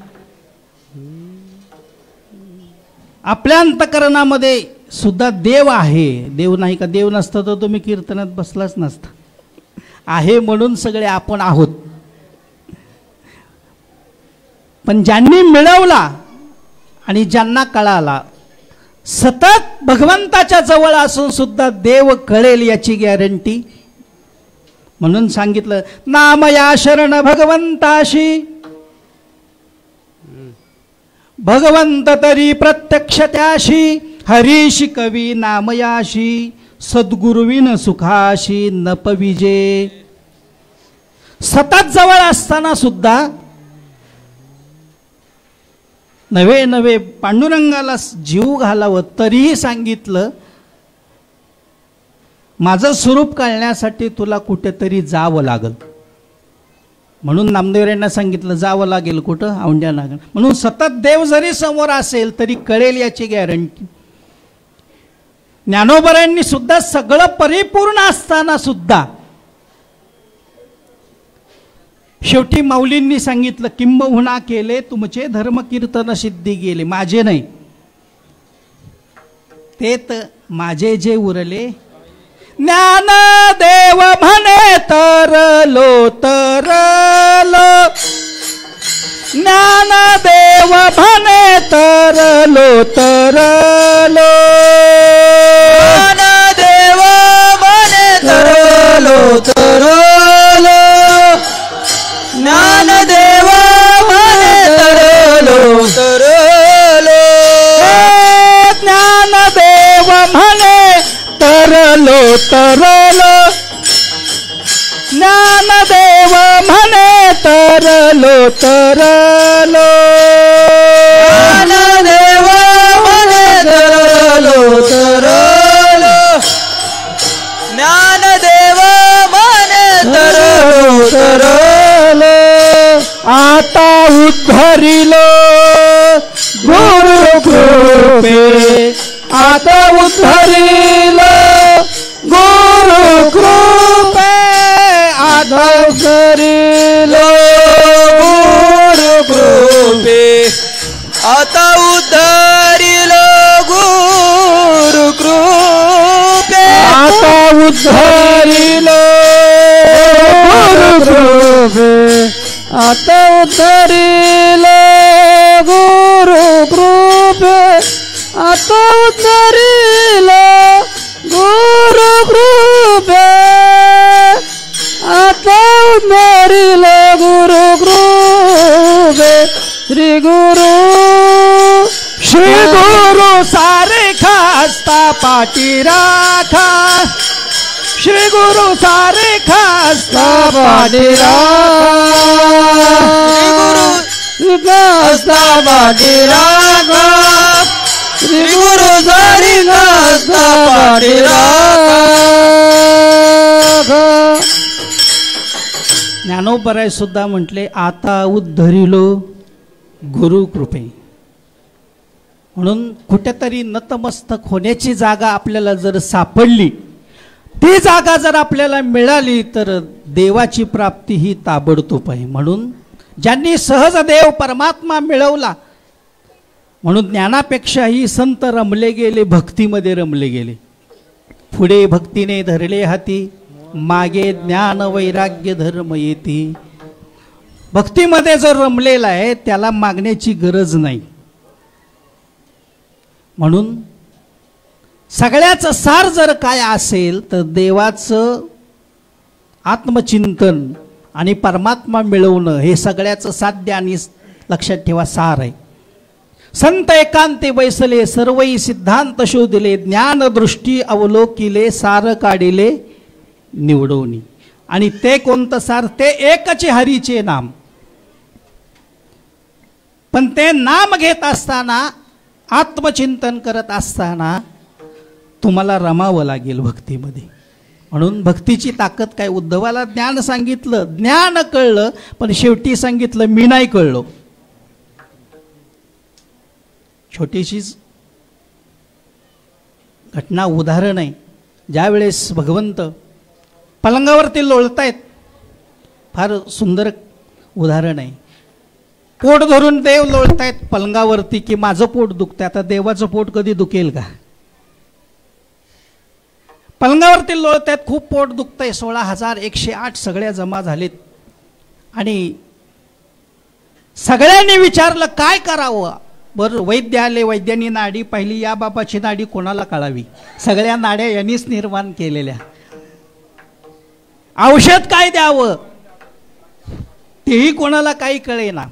आपल्या अंतकरणामध्ये सुद्धा देव आहे. देव नाही का? देव नसतं तर तुम्ही कीर्तनात बसलाच नसता. आहे म्हणून सगळे आपण आहोत. पण ज्यांनी मिळवला आणि ज्यांना कळाला, सतत भगवंताच्या जवळ असून सुद्धा देव कळेल याची गॅरंटी. म्हणून सांगितलं, नामया शरण भगवंताशी, भगवंत तरी प्रत्यक्ष त्याशी, हरीशी कवी नामयाशी, सद्गुरुविन सुखाशी न पविजे. सतत जवळ असताना सुद्धा नवे नवे पांडुरंगाला जीव घालावं, तरीही सांगितलं माझं स्वरूप कळण्यासाठी तुला कुठेतरी जावं लागल. म्हणून नामदेवरायांना सांगितलं जावं लागेल कुठं? औंढ्या नागण. म्हणून सतत देव जरी समोर असेल तरी कळेल याची गॅरंटी. ज्ञानोबरांनी सुद्धा सगळं परिपूर्ण असताना सुद्धा शेवटी माऊलींनी सांगितलं, किंबहुना केले तुमचे धर्म कीर्तन सिद्धी गेले, माझे नाही. ते माझे जे उरले. ज्ञान देव म्हणे तरलो तरलो, ज्ञान देव म्हणे तरलो तरलो, ज्ञान देव म्हणे तरलो तरलो, ज्ञान देव म्हणे तरलो तरलो, ज्ञान देव म्हणे तरलो तरलो, ज्ञानदेव म्हणे तरलो तरलो, ज्ञानदेव म्हणे तरलो तरलो, ज्ञानदेव म्हणे तरलो तरलो. आता उद्धरिलो गुरु कृपे, आता उद्धरिलो गुरु कृपे, आधव करिलो गुरु कृपे, आता उद्धरिलो उद्धरिलो गुरुकृपे आता उद्धरिलो गुरुकृपे आता उद्धरिलो गुरुकृपे आता उद्धरिलो गुरुकृपे श्री गुरु सारे खास्ता पाठी राखा श्री गुरु सारे खास्ता पाठी राखा श्री खास्ता पाठी राखा श्री गुरु सारे खास्ता पाठी राखा. ज्ञानोबराय सुद्धा म्हटले आता उद्धरिलो गुरुकृपे. म्हणून कुठेतरी नतमस्तक होण्याची जागा आपल्याला जर सापडली, ती जागा जर आपल्याला मिळाली तर देवाची प्राप्ती ही ताबडतोब आहे. म्हणून ज्यांनी सहज देव परमात्मा मिळवला, म्हणून ज्ञानापेक्षाही संत रमले गेले, भक्तीमध्ये रमले गेले. पुढे भक्तीने धरले हाती, मागे ज्ञान वैराग्य धर्म येती. भक्तीमध्ये जर रमलेला आहे त्याला मागण्याची गरज नाही. म्हणून सगळ्याचं सार जर काय असेल तर देवाचं आत्मचिंतन आणि परमात्मा मिळवणं हे सगळ्याचं साध्य आणि लक्षात ठेवा सार आहे. संत एकांते बैसले सर्वई सिद्धांत शोधले, ज्ञान दृष्टी अवलोकिले सार काढिले निवडवणी. आणि ते कोणतं सार? ते एकच हरीचे नाम. पण ते नाम घेत असताना, आत्मचिंतन करत असताना तुम्हाला रमावं लागेल भक्तीमध्ये. म्हणून भक्तीची ताकद काय? उद्धवाला ज्ञान सांगितलं, ज्ञान कळलं, पण शेवटी सांगितलं मी नाही कळलो. छोटीशीच घटना, उदाहरण आहे. ज्यावेळेस भगवंत पलंगावरती लोळतायत, फार सुंदर उदाहरण आहे. पोट धरून देव लोळतायत पलंगावरती की माझं पोट दुखतंय. आता देवाचं पोट कधी दुखेल का? पलंगावरती लोळतायत, खूप पोट दुखतंय. 16,108 सगळ्या जमा झालेत. आणि सगळ्यांनी विचारलं काय करावं. बरं, वैद्य आले, वैद्यांनी नाडी पाहिली. या बाबाची नाडी कोणाला कळावी? सगळ्या नाड्या यांनीच निर्माण केलेल्या. औषध काय द्यावं तेही कोणाला काही कळेना.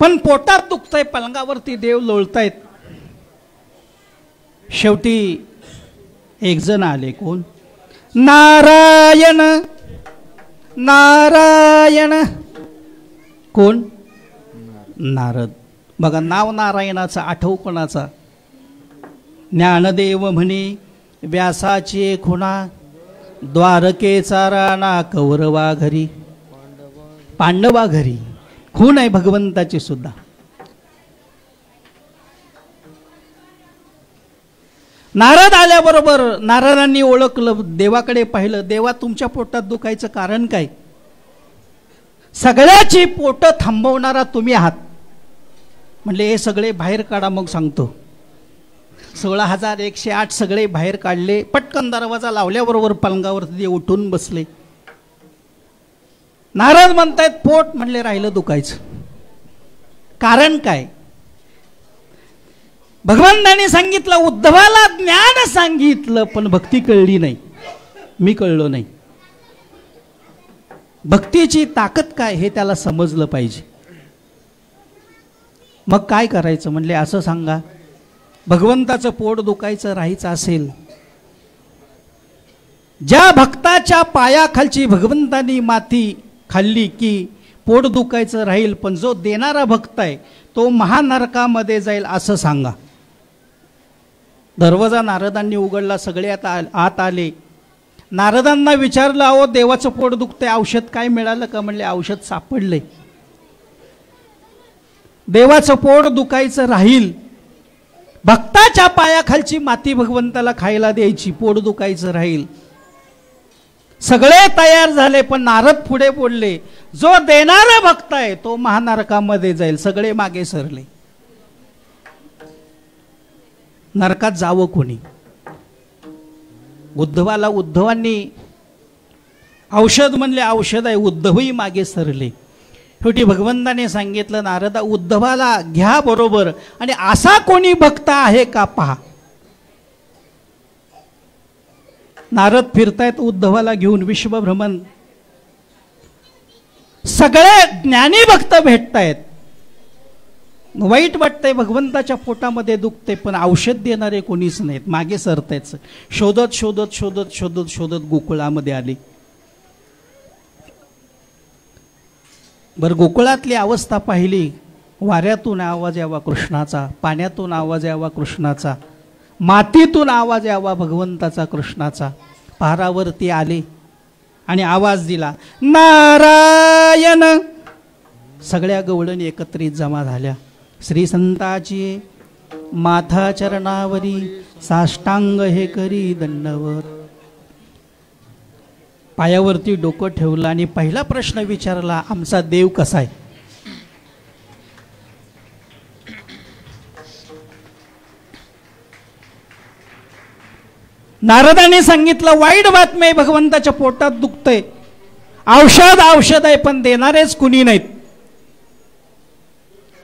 पण पोटात दुखतंय, पलंगावरती देव लोळतायत. शेवटी एक जण आले. कोण? नारायण. नारायण कोण? नारद. बघा, नाव नारायणाचं आठव कोणाचा? ज्ञानदेव म्हणे व्यासाची खुणा, द्वारकेचा राणा कौरवा घरी. पांडवा घरी खून आहे भगवंताची सुद्धा. नारद आल्याबरोबर नारदांनी ओळखलं, देवाकडे पाहिलं. देवा, तुमच्या पोटात दुखायचं कारण काय? सगळ्याची पोट थांबवणारा तुम्ही आहात. म्हणले हे सगळे बाहेर काढा, मग सांगतो. 16,108 सगळे बाहेर काढले. पटकन दरवाजा लावल्याबरोबर पलंगावरती उठून बसले. नारद म्हणतायत पोट. म्हणले राहिलं दुखायचं. कारण काय? भगवंतांनी सांगितलं, उद्धवाला ज्ञान सांगितलं, पण भक्ती कळली नाही. मी कळलो नाही. भक्तीची ताकद काय हे त्याला समजलं पाहिजे. मग काय करायचं? म्हणले असं सांगा, भगवंताचं पोट दुखायचं राहायचं असेल, ज्या भक्ताच्या पायाखालची भगवंतांनी माती खाल्ली की पोट दुखायचं राहील, पण जो देणारा भक्त आहे तो महानरकामध्ये जाईल असं सांगा. दरवाजा नारदांनी उघडला. सगळे आता आत आले. नारदांना विचारलं, अहो देवाचं पोट दुखतंय, औषध काय मिळालं का? म्हणले औषध सापडले. देवाचं पोट दुखायचं राहील, भक्ताच्या पायाखालची माती भगवंताला खायला द्यायची, पोट दुखायचं राहील. सगळे तयार झाले, पण नारद पुढे बोलले, जो देणारा भक्त आहे तो महानरकामध्ये जाईल. सगळे मागे सरले. नरकात जावं कोणी? उद्धवाला उद्धवांनी औषध म्हणले, औषध आहे. उद्धवही मागे सरले. शेवटी भगवंताने सांगितलं, नारदा उद्धवाला घ्या बरोबर आणि असा कोणी भक्त आहे का पहा. नारद फिरतायत उद्धवाला घेऊन विश्वभ्रमण. सगळे ज्ञानी भक्त भेटतायत. वाईट वाटतंय, भगवंताच्या पोटामध्ये दुखते, पण औषध देणारे कोणीच नाहीत. मागे सरतायच. शोधत शोधत शोधत शोधत शोधत गोकुळामध्ये आले. बर गोकुळातली अवस्था पाहिली. वाऱ्यातून आवाज यावा कृष्णाचा, पाण्यातून आवाज यावा कृष्णाचा, मातीतून आवाज यावा भगवंताचा कृष्णाचा. पहारावरती आले आणि आवाज दिला, नारायण. सगळ्या गवळणी एकत्रित जमा झाल्या. श्री संताची माथा चरणावरी साष्टांग हे करी दंडवत. पायावरती डोकं ठेवलं आणि पहिला प्रश्न विचारला, आमचा देव कसा आहे. नारदाने सांगितलं, वाईट बातमी आहे, भगवंताच्या पोटात दुखतंय. औषध आहे, पण देणारेच कुणी नाहीत.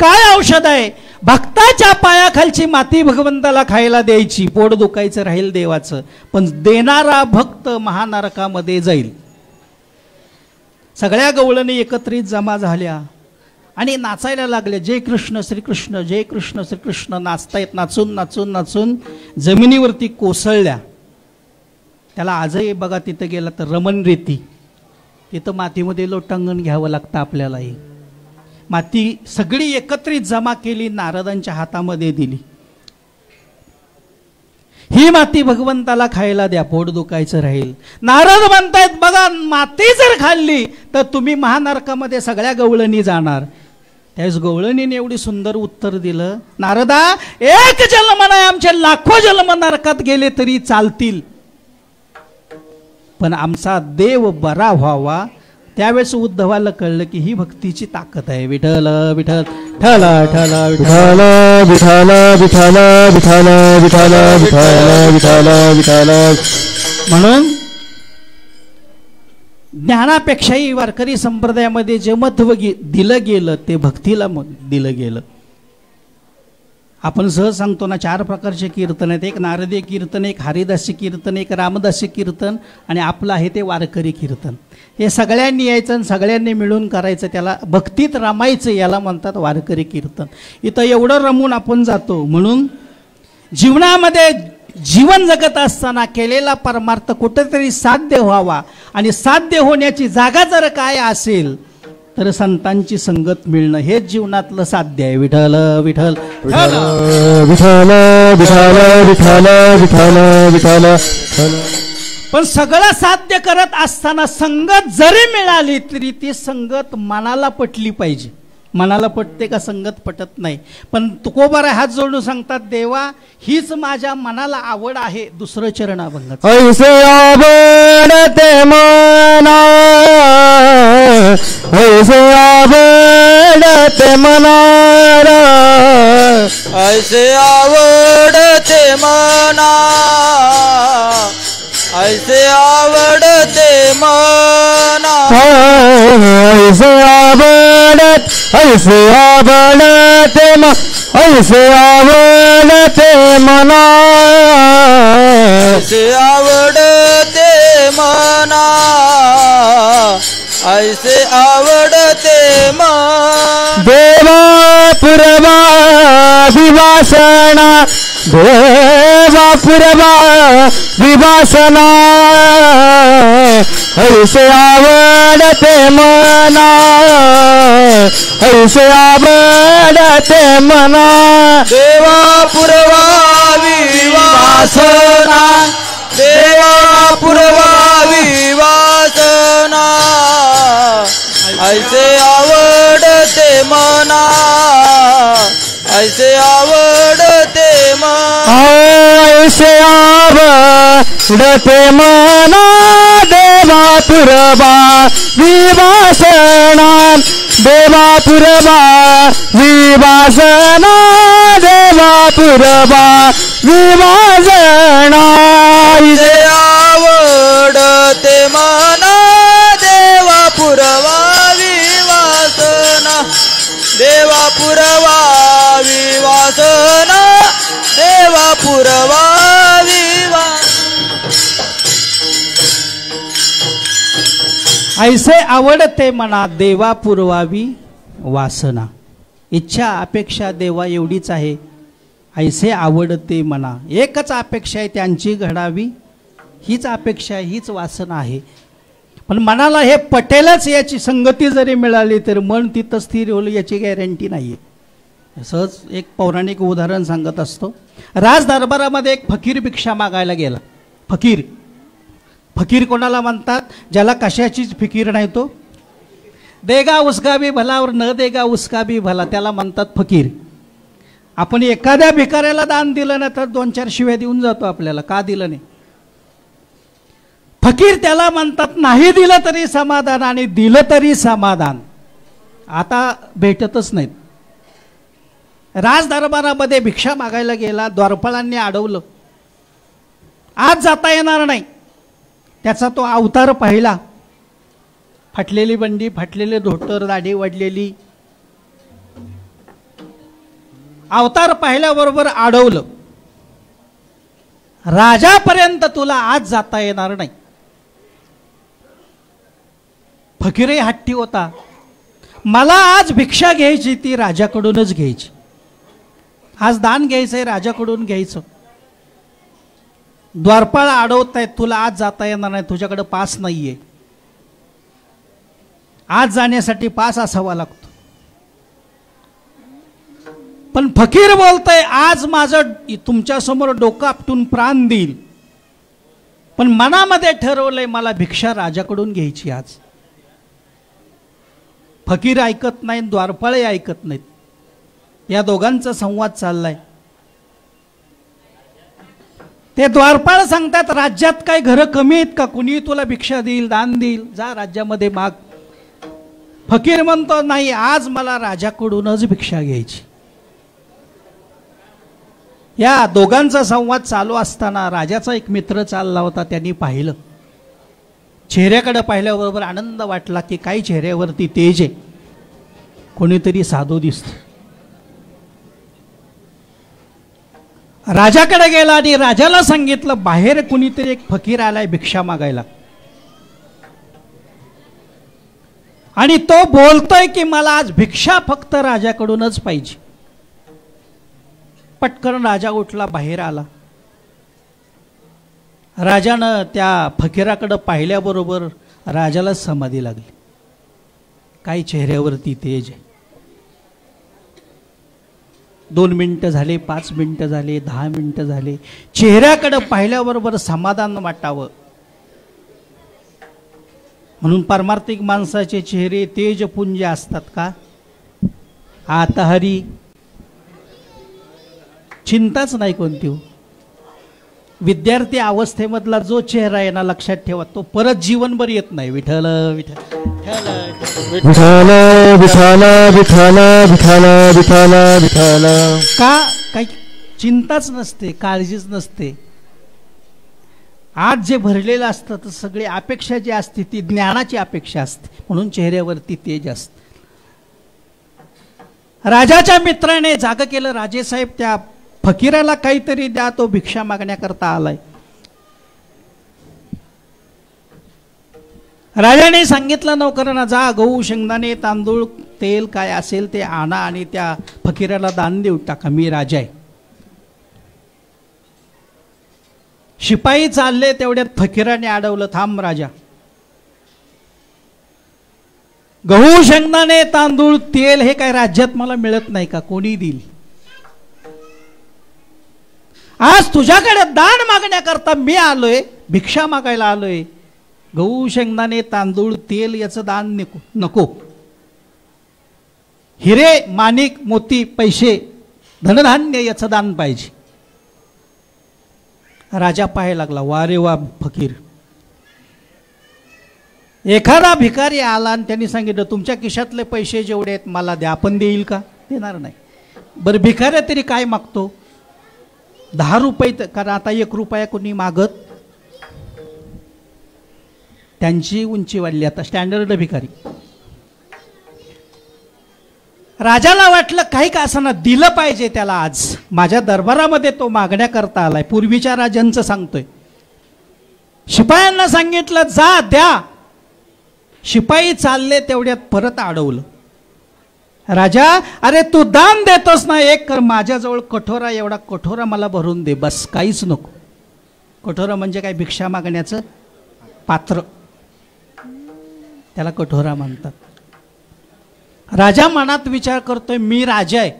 काय औषध आहे. भक्ताच्या पायाखालची माती भगवंताला खायला द्यायची. पोट दुखायचं राहील देवाचं, पण देणारा भक्त महानरकामध्ये जाईल. सगळ्या गवळणी एकत्रित जमा झाल्या आणि नाचायला लागल्या. जय कृष्ण श्रीकृष्ण, जय कृष्ण श्रीकृष्ण नाचतायत. नाचून नाचून नाचून जमिनीवरती कोसळल्या. त्याला आजही बघा, तिथं गेला तर रमण रेती, तिथं मातीमध्ये लोटांगण घ्यावं लागतं आपल्यालाही. माती सगळी एकत्रित जमा केली, नारदांच्या हातामध्ये दिली. ही माती भगवंताला खायला द्या, पोट दुखायचं राहील. नारद म्हणतायत, बघा माती जर खाल्ली तर तुम्ही महानरकामध्ये सगळ्या गवळणी जाणार. त्यावेळेस गवळणीने एवढी सुंदर उत्तर दिलं, नारदा एक जन्म नाही, आमचे लाखो जन्म नरकात गेले तरी चालतील, पण आमचा देव बरा व्हावा. त्यावेळेस उद्धवाला कळलं की ही भक्तीची ताकद आहे. विठ्ठल विठ्ठल ठला ठला विठ्ठल विठ्ठल विठ्ठल विठ्ठल विठ्ठल विठ्ठल विठ्ठल विठ्ठल. म्हणून ज्ञानापेक्षाही वारकरी संप्रदायामध्ये जे महत्व दिलं गेलं ते भक्तीला दिलं गेलं. आपण सहज सांगतो ना, 4 प्रकारचे कीर्तन आहेत. एक नारदीय कीर्तन, एक हरिदासी कीर्तन, एक रामदासी कीर्तन आणि आपलं आहे ते वारकरी कीर्तन. हे सगळ्यांनी यायचं आणि सगळ्यांनी मिळून करायचं, त्याला भक्तीत रमायचं, याला म्हणतात वारकरी कीर्तन. इथं एवढं रमून आपण जातो. म्हणून जीवनामध्ये जीवन जगत असताना केलेला परमार्थ कुठेतरी साध्य व्हावा, आणि साध्य होण्याची जागा जर काय असेल तर संतांची संगत मिळणं हेच जीवनातलं साध्य आहे. विठ्ठल विठ्ठल विठ्ठल विठ्ठल विठ्ठल विठ्ठल विठ्ठल. पण सगळं साध्य करत असताना संगत जरी मिळाली तरी ती संगत मनाला पटली पाहिजे. मनाला पटते का संगत पटत नाही. पण तुकोबारा हात जोडून सांगतात, देवा हीच माझ्या मनाला आवड आहे. दुसरं चरणाभंगाचं, ऐसे आवडते मना, ऐसे आवडते मना, ऐसे आवडते मना, ऐसे आवडते मना, ऐसे आवडत, ऐसे आवडते ऐसे आवडते मना, ऐसे आवडते मना, ऐसे आवडते मना. देवा पुरवा विवासना, देवा पुरवा विवासना, ऐसे आवडते मना, ऐसे आवडते मना. देवा पुरवावी वासना, देवा पुरवावी वासना, ऐसे आवडते मना, ऐसे आवडते मना. ऐसे आवडते मना, देवा पुरवा विवासना, देवा पुरवा विवासना, देवा पुरवा विवासना. ऐसे आवडते मना देवा पुरवावी वासना देवा पुरवावी वासना देवा पुरवावी ऐसे आवडते मना देवा पुरवावी वासना. इच्छा अपेक्षा देवा एवढीच आहे. ऐसे आवडते मना, एकच अपेक्षा आहे त्यांची घडावी, हीच अपेक्षा आहे, हीच वासना आहे. पण मनाला हे पटेलच याची संगती जरी मिळाली तर मन तिथं स्थिर होईल याची गॅरंटी नाही आहे. सहज एक पौराणिक उदाहरण सांगत असतो. राज दरबारामध्ये एक फकीर भिक्षा मागायला गेला. फकीर फकीर कोणाला म्हणतात? ज्याला कशाचीच फिकीर नाही, तो देगा उसका भी भला और न देगा उसका भी भला, त्याला म्हणतात फकीर. आपण एखाद्या भिकाऱ्याला दान दिलं ना तर 2-4 शिव्या देऊन जातो आपल्याला, का दिलं नाही. फकीर त्याला म्हणतात नाही दिलं तरी समाधान आणि दिलं तरी समाधान. आता भेटतच नाहीत. राज दरबारामध्ये भिक्षा मागायला गेला, द्वारपालांनी अडवलं, आज जाता येणार नाही. त्याचा तो अवतार पाहिला, फाटलेली बंडी, फाटलेले धोतर, दाढी वाढलेली, अवतार पाहिल्याबरोबर अडवलं. राजापर्यंत तुला आज जाता येणार नाही. फकीरही हट्टी होता, मला आज भिक्षा घ्यायची ती राजाकडूनच घ्यायची, आज दान घ्यायचंय राजाकडून घ्यायचं. द्वारपाळ अडवत आहेत, तुला आज जाता येणार नाही, तुझ्याकडे पास नाहीये. आज जाण्यासाठी पास असावा लागतो. पण फकीर बोलतोय आज माझं तुमच्या समोर डोकं आपटून प्राण देईल, पण मनामध्ये ठरवलंय मला भिक्षा राजाकडून घ्यायची आज. फकीर ऐकत नाही, द्वारपाळही ऐकत नाहीत. या दोघांचा संवाद चाललाय. ते द्वारपाळ सांगतात राज्यात काय घरं कमी आहेत का? कुणी तुला भिक्षा देईल, दान देईल, जा राज्यामध्ये माग. फकीर म्हणतो नाही, आज मला राजाकडूनच भिक्षा घ्यायची. या दोघांचा संवाद चालू असताना राजाचा एक मित्र चालला होता. त्यांनी पाहिलं, चेहऱ्याकडे पाहिल्याबरोबर आनंद वाटला की काही चेहऱ्यावरती तेज आहे, कोणीतरी साधू दिसतो. राजाकडे गेला आणि राजाला सांगितलं बाहेर कुणीतरी एक फकीर आलाय भिक्षा मागायला, आणि तो बोलतोय की मला आज भिक्षा फक्त राजाकडूनच पाहिजे. पटकन राजा उठला, बाहेर आला. राजानं त्या फकीराकडे पाहिल्याबरोबर राजाला समाधी लागली. काही चेहऱ्यावरती तेज आहे. 2 मिनिटं झाले, 5 मिनिटं झाले, 10 मिनिटं झाले. चेहऱ्याकडे पाहिल्याबरोबर समाधान वाटावं म्हणून पारमार्थिक माणसाचे चेहरे तेजपुंज असतात का? आता हरी चिंताच नाही कोणती. विद्यार्थी अवस्थेमधला जो चेहरा आहे ना, लक्षात ठेवा, तो परत जीवनभर येत नाही. विठ्ठल विठ्ठल विठ्ठल विठ्ठल विठ्ठल विठ्ठल विठ्ठल विठ्ठल. का? काही चिंताच नसते, काळजीच नसते. आज जे भरलेलं असतं तर सगळी अपेक्षा जी असते ती ज्ञानाची अपेक्षा असते, म्हणून चेहऱ्यावरती तेज असते. राजाच्या मित्राने जाग केलं, राजेसाहेब त्या फकीराला काहीतरी द्या, तो भिक्षा मागण्याकरता आलाय. राजाने सांगितलं नोकरांना, जा गहू, शेंगदाणे, तांदूळ, तेल काय असेल ते आणा आणि त्या फकीराला दान देऊ टाका, मी राजा आहे. शिपाई चालले तेवढ्यात फकीराने अडवलं, थांब राजा, गहू, शेंगदाणे, तांदूळ, तेल हे काय राज्यात मला मिळत नाही का? कोणी देईल? आज तुझ्याकडे दान मागण्याकरता मी आलोय, भिक्षा मागायला आलोय. गहू, शेंगदाणे, तांदूळ, तेल याचं दान नको. हिरे, माणिक, मोती, पैसे, धनधान्य याचं दान पाहिजे. राजा पाहायला लागला, वा रे वा फकीर. एखादा भिकारी आला आणि त्यांनी सांगितलं तुमच्या खिशातले पैसे जेवढे आहेत मला द्या, आपण देईल का? देणार नाही. बरं भिकाऱ्या तरी काय मागतो? 10 रुपये, कारण आता 1 रुपया कोणी मागत त्यांची उंची वाढली, आता स्टँडर्ड भिकारी. राजाला वाटलं काही का असं ना दिलं पाहिजे त्याला. आज माझ्या दरबारामध्ये तो मागण्या करता आलाय. पूर्वीच्या राजांचं सांगतोय. शिपायांना सांगितलं जा द्या. शिपाई चालले तेवढ्यात परत अडवलं. राजा, अरे तू दान देतोस ना, एक कर, माझ्याजवळ कठोरा, एवढा कठोरा मला भरून दे, बस, काहीच नको. कठोरा म्हणजे काय, भिक्षा मागण्याचं पात्र, त्याला कठोरा म्हणतात. राजा मनात विचार करतोय, मी राजा आहे,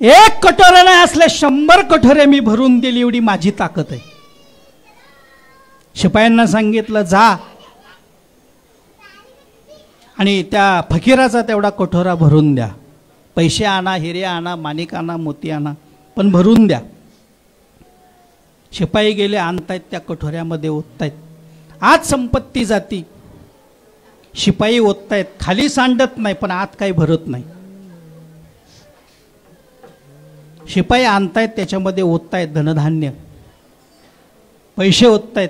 एक कटोरा नाही असले 100 कठोरे मी भरून दिली, एवढी माझी ताकद आहे. शिपायांना सांगितलं जा आणि त्या फकीराचा तेवढा कठोरा भरून द्या. पैसे आणा, हिरे आणा, माणिक आणा, मोती आणा, पण भरून द्या. शिपाई गेले, आणतायत, त्या कठोऱ्यामध्ये ओततायत. आत संपत्ती जाती, शिपाई ओततायत, खाली सांडत नाही पण आत काही भरत नाही. शिपाई आणतायत, त्याच्यामध्ये ओततायत धनधान्य, पैसे ओततायत,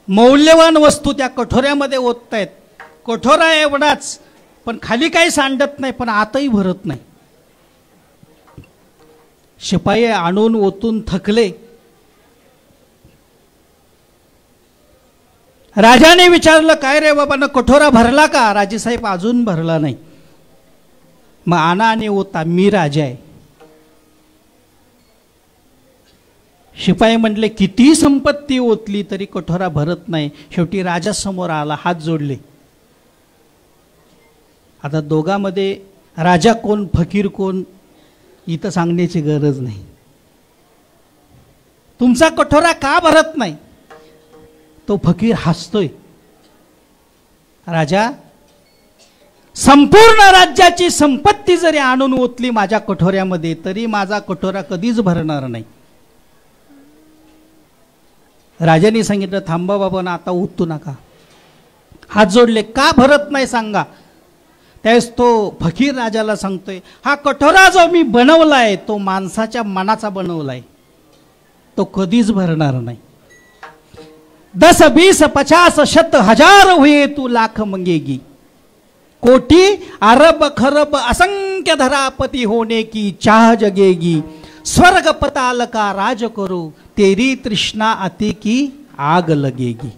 मौल्यवान वस्तू त्या कठोऱ्यामध्ये ओततायत. कठोरा एवढाच, पण खाली काही सांडत नाही पण आतही भरत नाही. शिपाई आणून ओतून थकले. राजाने विचारलं, काय रे बाबा, कठोरा भरला का? राजेसाहेब, अजून भरला नाही. मग आणा आणि ओता, मी राजा आहे. शिपाई म्हटले, किती संपत्ती ओतली तरी कठोरा भरत नाही. शेवटी राजा समोर आला, हात जोडले. आता दोघांमध्ये राजा कोण, फकीर कोण, इथं सांगण्याची गरज नाही. तुमचा कठोरा का भरत नाही? तो फकीर हसतोय. राजा, संपूर्ण राज्याची संपत्ती जरी आणून ओतली माझ्या कठोऱ्यामध्ये तरी माझा कठोरा कधीच भरणार नाही. राजाने सांगितलं, थांबा बाबा ना, आता ओतू नका. हात जोडले, का भरत नाही सांगा. त्यावेळेस तो फकीर राजाला सांगतोय, हा कठोरा जो मी बनवलाय तो माणसाच्या मनाचा बनवलाय, तो कधीच भरणार नाही. 10, 20, 50, 100, 1000 हुए तू लाख मंगेगी, कोटी अरब खरब असंख्य धरापति होने की चाह जगेगी, स्वर्ग पताल का राज करो तेरी तृष्णा अति की आग लगेगी.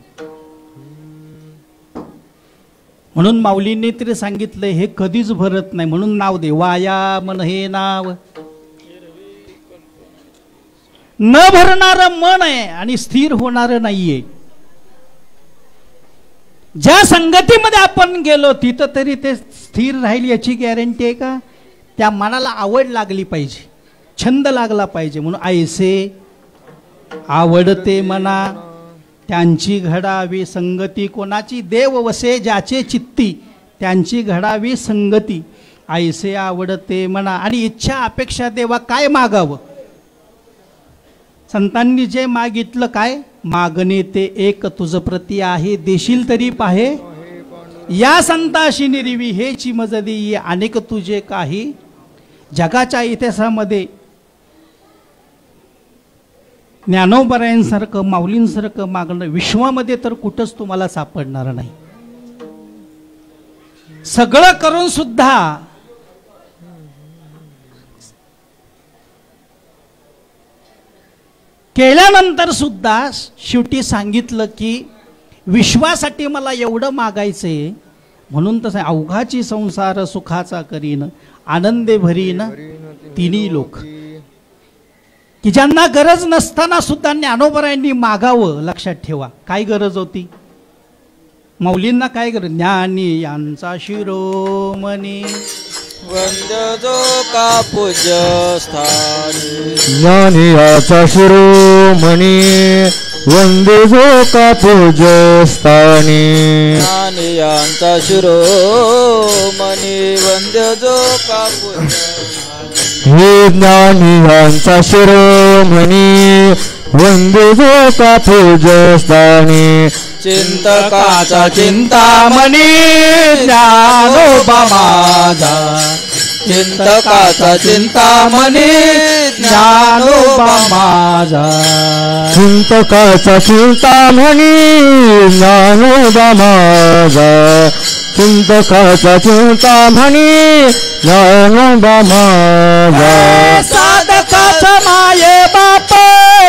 म्हणून माऊलींनी तरी सांगितलं, हे कधीच भरत नाही. म्हणून नाव दे, वाया मन हे नाव. न भरणार मन आहे आणि स्थिर होणार नाहीये. ज्या संगतीमध्ये आपण गेलो तिथं तरी ते स्थिर राहील याची गॅरंटी आहे का? त्या मनाला आवड लागली पाहिजे, छंद लागला पाहिजे. म्हणून ऐसे आवडते मना त्यांची घडावी संगती, कोणाची? देव वसे ज्याचे चित्ती त्यांची घडावी संगती. ऐसे आवडते मना. आणि इच्छा अपेक्षा देवा काय मागावं? संतांनी जे मागितलं, काय मागणे ते एक तुझ प्रती आहे, देशील तरी पाहे या संताशी निरिवी हेची मजदी अनेक तुझे काही. जगाच्या इतिहासामध्ये ज्ञानोबरायांसारखं, माऊलींसारखं मागणं विश्वामध्ये तर कुठंच तुम्हाला सापडणार नाही. सगळं करून सुद्धा केल्यानंतर सुद्धा शेवटी सांगितलं की विश्वासाठी मला एवढं मागायचंय, म्हणून तसं अवघाची संसार सुखाचा करीन, आनंदे भरीन तिन्ही लोक. की ज्यांना गरज नसताना सुद्धा ज्ञानोबरायांनी मागावं. लक्षात ठेवा, काय गरज होती माऊलींना? काय गरज? ज्ञानी यांचा शिरोमणी वंद्य जो का पूज्य स्थानी, ज्ञानी याचा शिरोमणी वंदे जो का पूज्य स्थानी, ज्ञानी यांचा शिरोमणी वंद्य जो का पूज्य. हे ज्ञानी यांचा शिरोमणी वंदे जो का पूजस्थानी चिंतकाचा चिंतामणी ज्ञानोबा माझा चिंतकाचा चिंतामणी ज्ञानोबा माझा चिंतकाचा चिंतामणी ज्ञानोबा माझा चिंतकाचा चिंतामणी ज्ञानोबा माझा साधकाचा माये बाप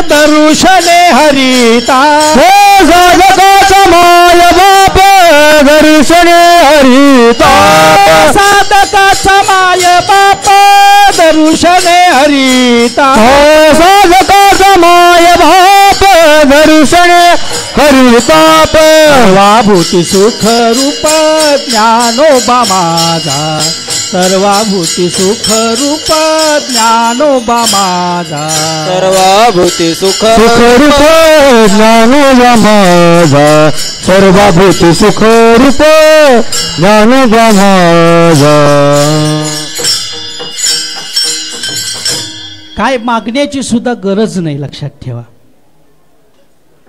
दर्शने हरिता साधकाचा माय बाप दर्शने हरिता साधकाचा माय बाप दर्शने हरिता साधकाचा माय बाप दर्शने हरिताप सर्वाभूती सुख रूप ज्ञानोबा माझा सर्वाभूती सुख रूप ज्ञानोबा माझा सर्वाभूती सुख रूप ज्ञानोबा माझा सर्वाभूती सुख रूप ज्ञानोबा माझा काय मागण्याची सुद्धा गरज नाही, लक्षात ठेवा.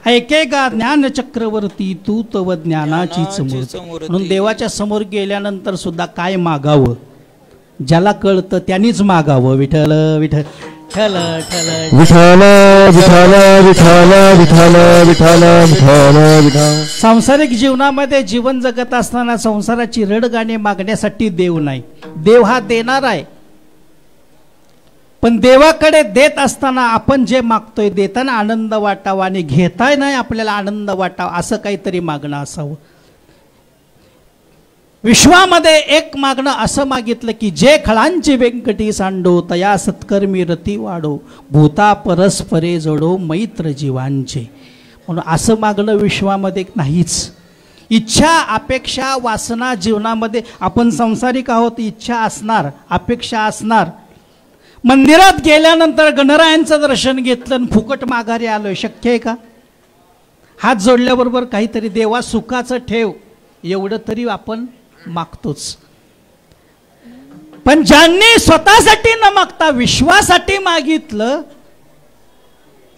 ऐकेगा ज्ञान चक्रवर्ती तू तव ज्ञानाचीच मूर्ती. म्हणून देवाच्या समोर गेल्यानंतर सुद्धा काय मागावं ज्याला कळतं त्यांनीच मागावं. विठ्ठल विठ्ठल ठल ठल विठ्ठल विठ्ठल विठ्ठल विठ्ठल विठ्ठल विठ्ठल विठ्ठल. सांसारिक जीवनामध्ये जीवन जगत असताना संसाराची रडगाणे मागण्यासाठी देव नाही. देव हा देणार आहे, पण देवाकडे देत असताना आपण जे मागतोय देताना आनंद वाटावा आणि घेताय नाही आपल्याला आनंद वाटावा असं काहीतरी मागणं असावं. विश्वामध्ये एक मागणं असं मागितलं की जे खळांची व्यंकटी सांडो तया सत्कर्मी रती वाढो भूता परस्परे जोडो मैत्र जीवांचे. म्हणून असं मागणं विश्वामध्ये नाहीच. इच्छा अपेक्षा वासना जीवनामध्ये आपण संसारिक आहोत, इच्छा असणार अपेक्षा असणार. मंदिरात गेल्यानंतर गणरायांचं दर्शन घेतलं आणि फुकट माघारी आलोय, शक्य आहे का? हात जोडल्याबरोबर काहीतरी देवा सुखाचं ठेव एवढं तरी आपण मागतोच. पण ज्यांनी स्वतःसाठी न मागता विश्वासाठी मागितलं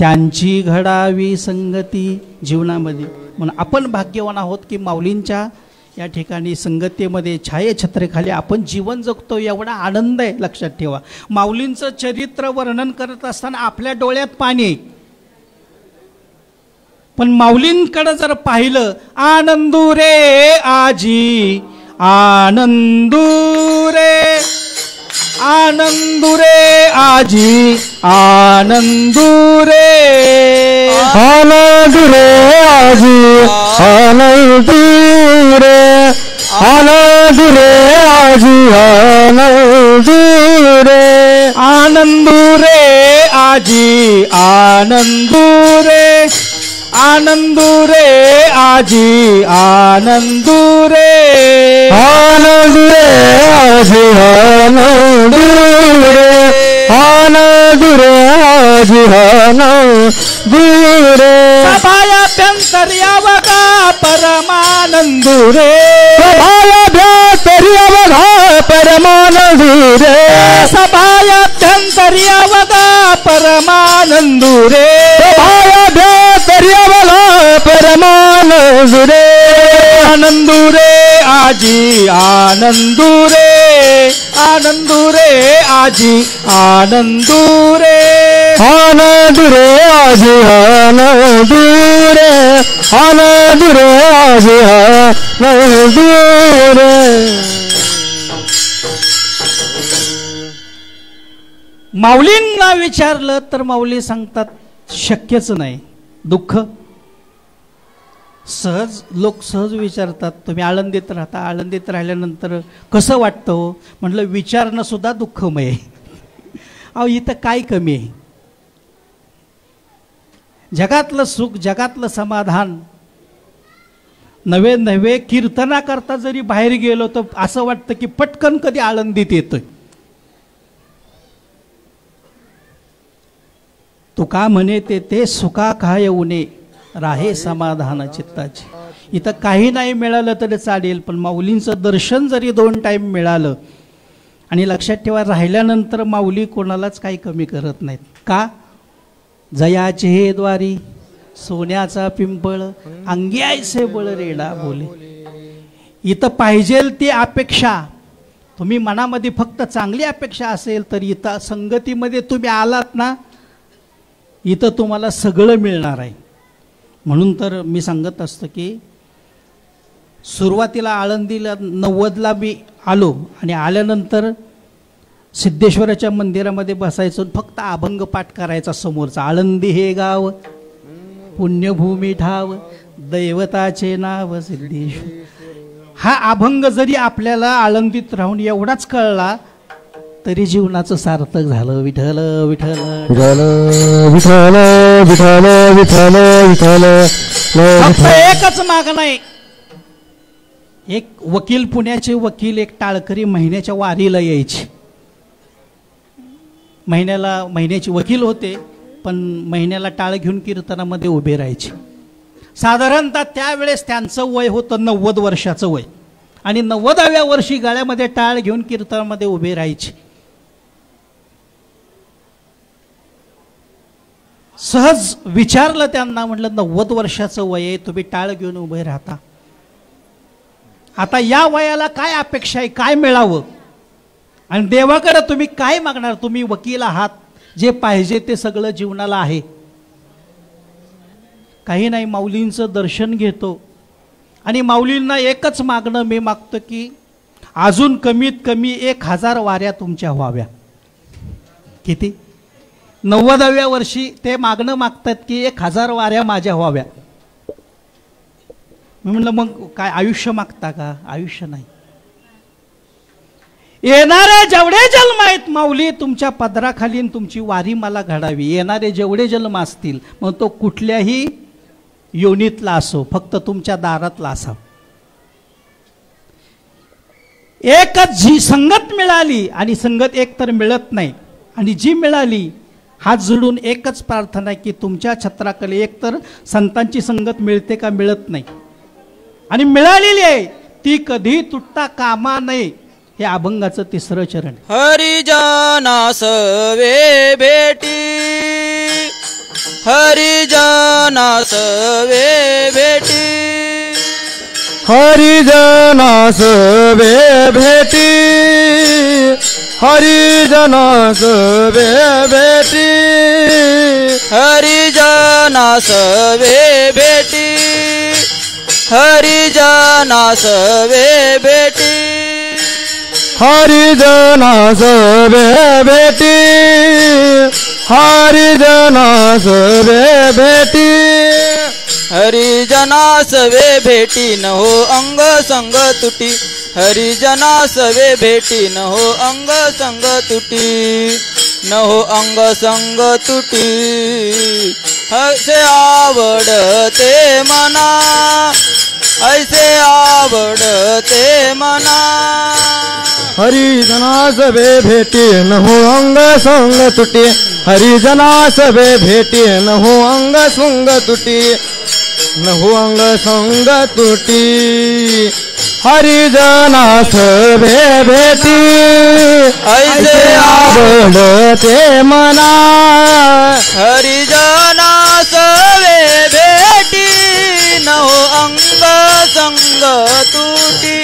त्यांची घडावी संगती जीवनामध्ये. म्हणून आपण भाग्यवान आहोत की माऊलींच्या या ठिकाणी संगतीमध्ये छायेछत्रेखाली आपण जीवन जगतो, एवढा आनंद आहे. लक्षात ठेवा, माऊलींचं चरित्र वर्णन करत असताना आपल्या डोळ्यात पाणी आहे, पण माऊलींकडे जर पाहिलं आनंदू रे आजी आनंदू रे आनंदू रे आजी आनंदू रे आनंदू रे आजी आनंदू रे आनंदू रे आजी आनंदू रे आनंदू रे आजी आनंदू रे आनंदू रे आजी आनंदू रे आनंदू रे आजी आनंदू रे आनंदू रे आजी आनंदू रे सभायाभ्यंतर्यावगा परमानंदू रे सभायाभ्यंतर्यावगा परमानंदू रे सभायाभ्यंतर्यावगा परमानंदू रे सभायाभ्यंतर्यावगा परमानंदू रे आनंदू रे आजी आनंदू रे आनंदू रे आजी आनंदू रे आनंदू रे आजी आनंदू रे आनंदू रे आजी आनंदू रे. माऊलींना विचारलं तर माऊली सांगतात शक्यच नाही. दुःख सहज लोक सहज विचारतात तुम्ही आळंदीत राहता, आळंदीत राहिल्यानंतर कसं वाटतं हो? म्हटलं विचारणं सुद्धा दुःखमय. अहो इथं काय कमी आहे? जगातलं सुख जगातलं समाधान नवे नवे कीर्तनाकरता जरी बाहेर गेलो तर असं वाटतं की पटकन कधी आळंदीत येतोय. तुका म्हणे ते सुका काय उणे राहे समाधान चित्ताचे. इथं काही नाही मिळालं तरी चालेल, पण माऊलींचं दर्शन जरी 2 टाईम मिळालं. आणि लक्षात ठेवा राहिल्यानंतर माऊली कोणालाच काही कमी करत नाहीत. का? जयाचे हे द्वारी सोन्याचा पिंपळ अंगी ऐसे बळ रेडा बोले. इथं पाहिजेल ती अपेक्षा, तुम्ही मनामध्ये फक्त चांगली अपेक्षा असेल तर इथं संगतीमध्ये तुम्ही आलात ना, इथं तुम्हाला सगळं मिळणार आहे. म्हणून तर मी सांगत असतो की सुरुवातीला आळंदीला 90ला मी आलो आणि आल्यानंतर सिद्धेश्वराच्या मंदिरामध्ये बसायचो, फक्त अभंग पाठ करायचा समोरचा. आळंदी हे गाव पुण्यभूमी ठाव दैवताचे नाव सिद्धेश्वर. हा अभंग जरी आपल्याला आळंदीत राहून एवढाच कळला तरी जीवनाचं सार्थक झालं. विठ्ठल विठ्ठल विठ्ठल विठ्ठल विठ्ठल विठ्ठल विठ्ठल. फक्त एकच मागणं आहे. एक वकील, पुण्याचे वकील, एक टाळकरी महिन्याच्या वारीला यायचे. महिन्याची वकील होते, पण महिन्याला टाळ घेऊन कीर्तनामध्ये उभे राहायचे. साधारणतः त्यावेळेस त्यांचं वय होतं 90 वर्षाचं वय, आणि 90व्या वर्षी गळ्यामध्ये टाळ घेऊन कीर्तनामध्ये उभे राहायचे. सहज विचारलं त्यांना, म्हटलं 90 वर्षाचं वय आहे, तुम्ही टाळ घेऊन उभे राहता, आता या वयाला काय अपेक्षा आहे, काय मिळावं, आणि देवाकडे तुम्ही काय मागणार? तुम्ही वकील आहात, जे पाहिजे ते सगळं जीवनाला आहे. काही नाही, माऊलींचं दर्शन घेतो आणि माऊलींना एकच मागणं मी मागतो की अजून कमीत कमी 1000 वाऱ्या तुमच्या व्हाव्या. किती? 90व्या वर्षी ते मागणं मागतात की 1000 वाऱ्या माझ्या व्हाव्या. मी म्हणलं मग काय आयुष्य मागता का? आयुष्य नाही. येणारे जेवढे जन्म आहेत माऊली तुमच्या पदराखाली तुमची वारी मला घडावी. येणारे जेवढे जन्म असतील, मग तो कुठल्याही योनीतला असो, फक्त तुमच्या दारातला असावा. एकच जी संगत मिळाली, आणि संगत एक तर मिळत नाही, आणि जी मिळाली हात जोडून एकच प्रार्थना आहे की तुमच्या छत्राखाली एक तर संतांची संगत मिळते का? मिळत नाही, आणि मिळालेली आहे ती कधी तुटता कामा नये. हे अभंगाचं 3रं चरण. हरिजनास वे भेटी, हरिजनास वे भेटी, हरिजनास वे भेटी, हरिजनास वे भेटी, हरिजनास वे भेटी, हरिजनास वे भेटी, हरिजनास वे भेटी, हरिजनास वे भेटी, हरिजनास वे भेटी न हो अंग संग तुटी, हरिजनास वे भेटी न हो अंग संग तुटी, न हो अंग संग तुटी. ऐसे आवडते मना, ऐसे आवडते मना, हरिजनास वे भेटी न हो अंग संग तुटी, हरिजनास वे भेटी न हो अंग संग तुटी, न हो अंग संग तुटी. हरिजनास वे भेटी ऐसे आवडते मना, हरिजनास वे भेटी न हो अंग संग तुटी,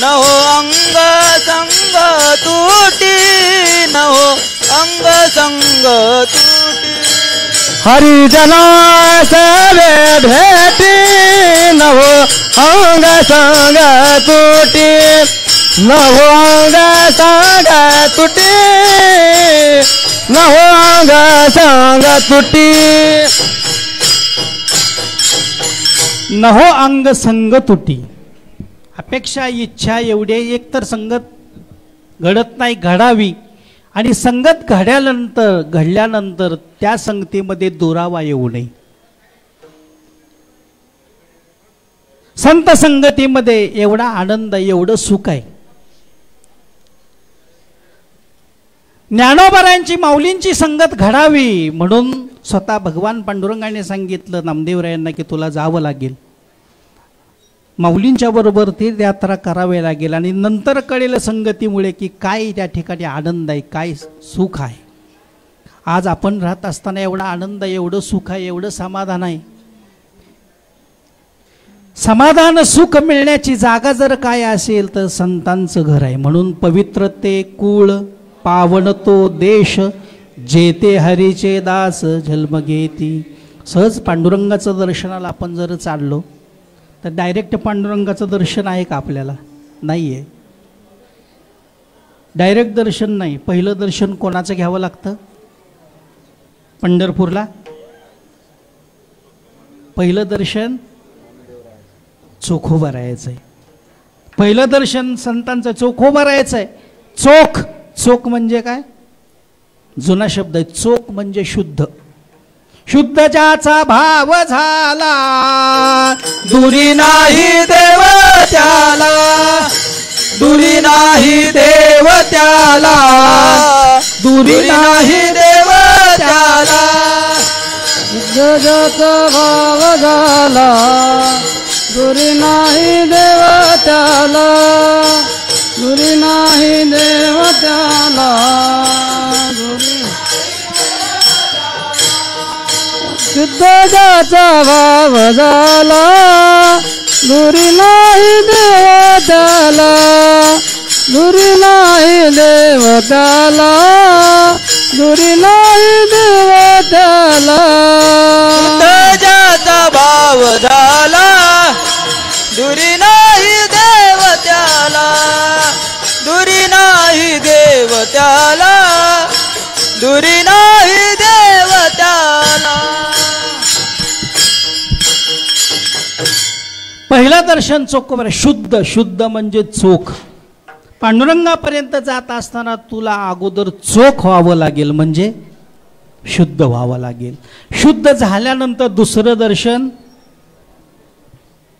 न हो अंग संग तुटी, न हो अंग संग तुटी. हरिजनास वे भेटी न हो अंग संग तुटी, न हो अंग संग तुटी, न हो अंग संग तुटी. न हो अंग संग तुटी. अपेक्षा इच्छा एवढे, एक तर संगत घडत नाही, घडावी, आणि संगत घडल्यानंतर त्या संगतीमध्ये दुरावा येऊ नये. संत संगतीमध्ये एवढा आनंद, एवढं सुख आहे. ज्ञानोबारायांची, माऊलींची संगत घडावी म्हणून स्वतः भगवान पांडुरंगाने सांगितलं नामदेवरायांना की तुला जावं लागेल, माऊलींच्या बरोबर तीर्थयात्रा करावी लागेल, आणि नंतर कळेल संगतीमुळे की काय त्या ठिकाणी आनंद आहे, काय सुख आहे. आज आपण राहत असताना एवढा आनंद, एवढं सुख आहे, एवढं समाधान आहे. समाधान सुख मिळण्याची जागा जर काय असेल तर संतांचं घर आहे. म्हणून पवित्र ते कुळ, पावन तो देश, जेते हरीचे दास जन्म घेती. सहज पांडुरंगाचं दर्शनाला आपण जर चाललो तर डायरेक्ट पांडुरंगाचं दर्शन आहे का आपल्याला? नाही आहे. डायरेक्ट दर्शन नाही. पहिलं दर्शन कोणाचं घ्यावं लागतं? पंढरपूरला पहिलं दर्शन चोखोबा राहायचं आहे. पहिलं दर्शन संतांचं चोखोबा राहायचं आहे. चोख, चोख म्हणजे काय? जुना शब्द आहे. चोख म्हणजे शुद्ध. शुद्ध ज्याचा भाव झाला, दुरी नाही देव त्याला, दुरी नाही देव त्याला, दुरी नाही देव त्याला. जगाचा भाव झाला, दुरी नाही देव त्याला, दुरी नाही देव त्याला, शुद्ध ज्याचा भाव झाला, दुरी नाही देव त्याला, दुरी नाही देव त्याला, दुरी नाही देव त्याला. शुद्ध ज्याचा भाव झाला, दुरी नाही देव त्याला, दुरी नाही देव त्याला, दुरी नाही देव त्याला. पहिलं दर्शन चोख. शुद्ध, शुद्ध म्हणजे चोख. पांडुरंगापर्यंत जात असताना तुला अगोदर चोख व्हावं लागेल, म्हणजे शुद्ध व्हावं लागेल. शुद्ध झाल्यानंतर दुसरं दर्शन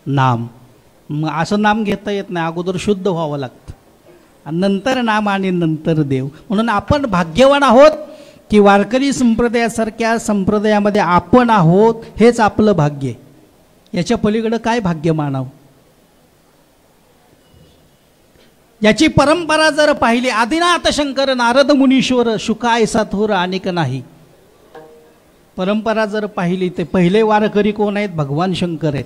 नाम. मग असं नाम घेता येत नाही. अगोदर शुद्ध व्हावं लागतं, नंतर नाम आणि नंतर देव. म्हणून आपण भाग्यवान आहोत की वारकरी संप्रदायासारख्या संप्रदायामध्ये आपण आहोत. हेच आपलं भाग्य. याच्या पलीकडं काय भाग्य मानावं? याची परंपरा जर पाहिली, आदिनाथ शंकर नारद मुनीश्वर शुका ऐसा थोर अनेक नाही. परंपरा जर पाहिली ते पहिले वारकरी कोण आहेत? भगवान शंकर आहेत.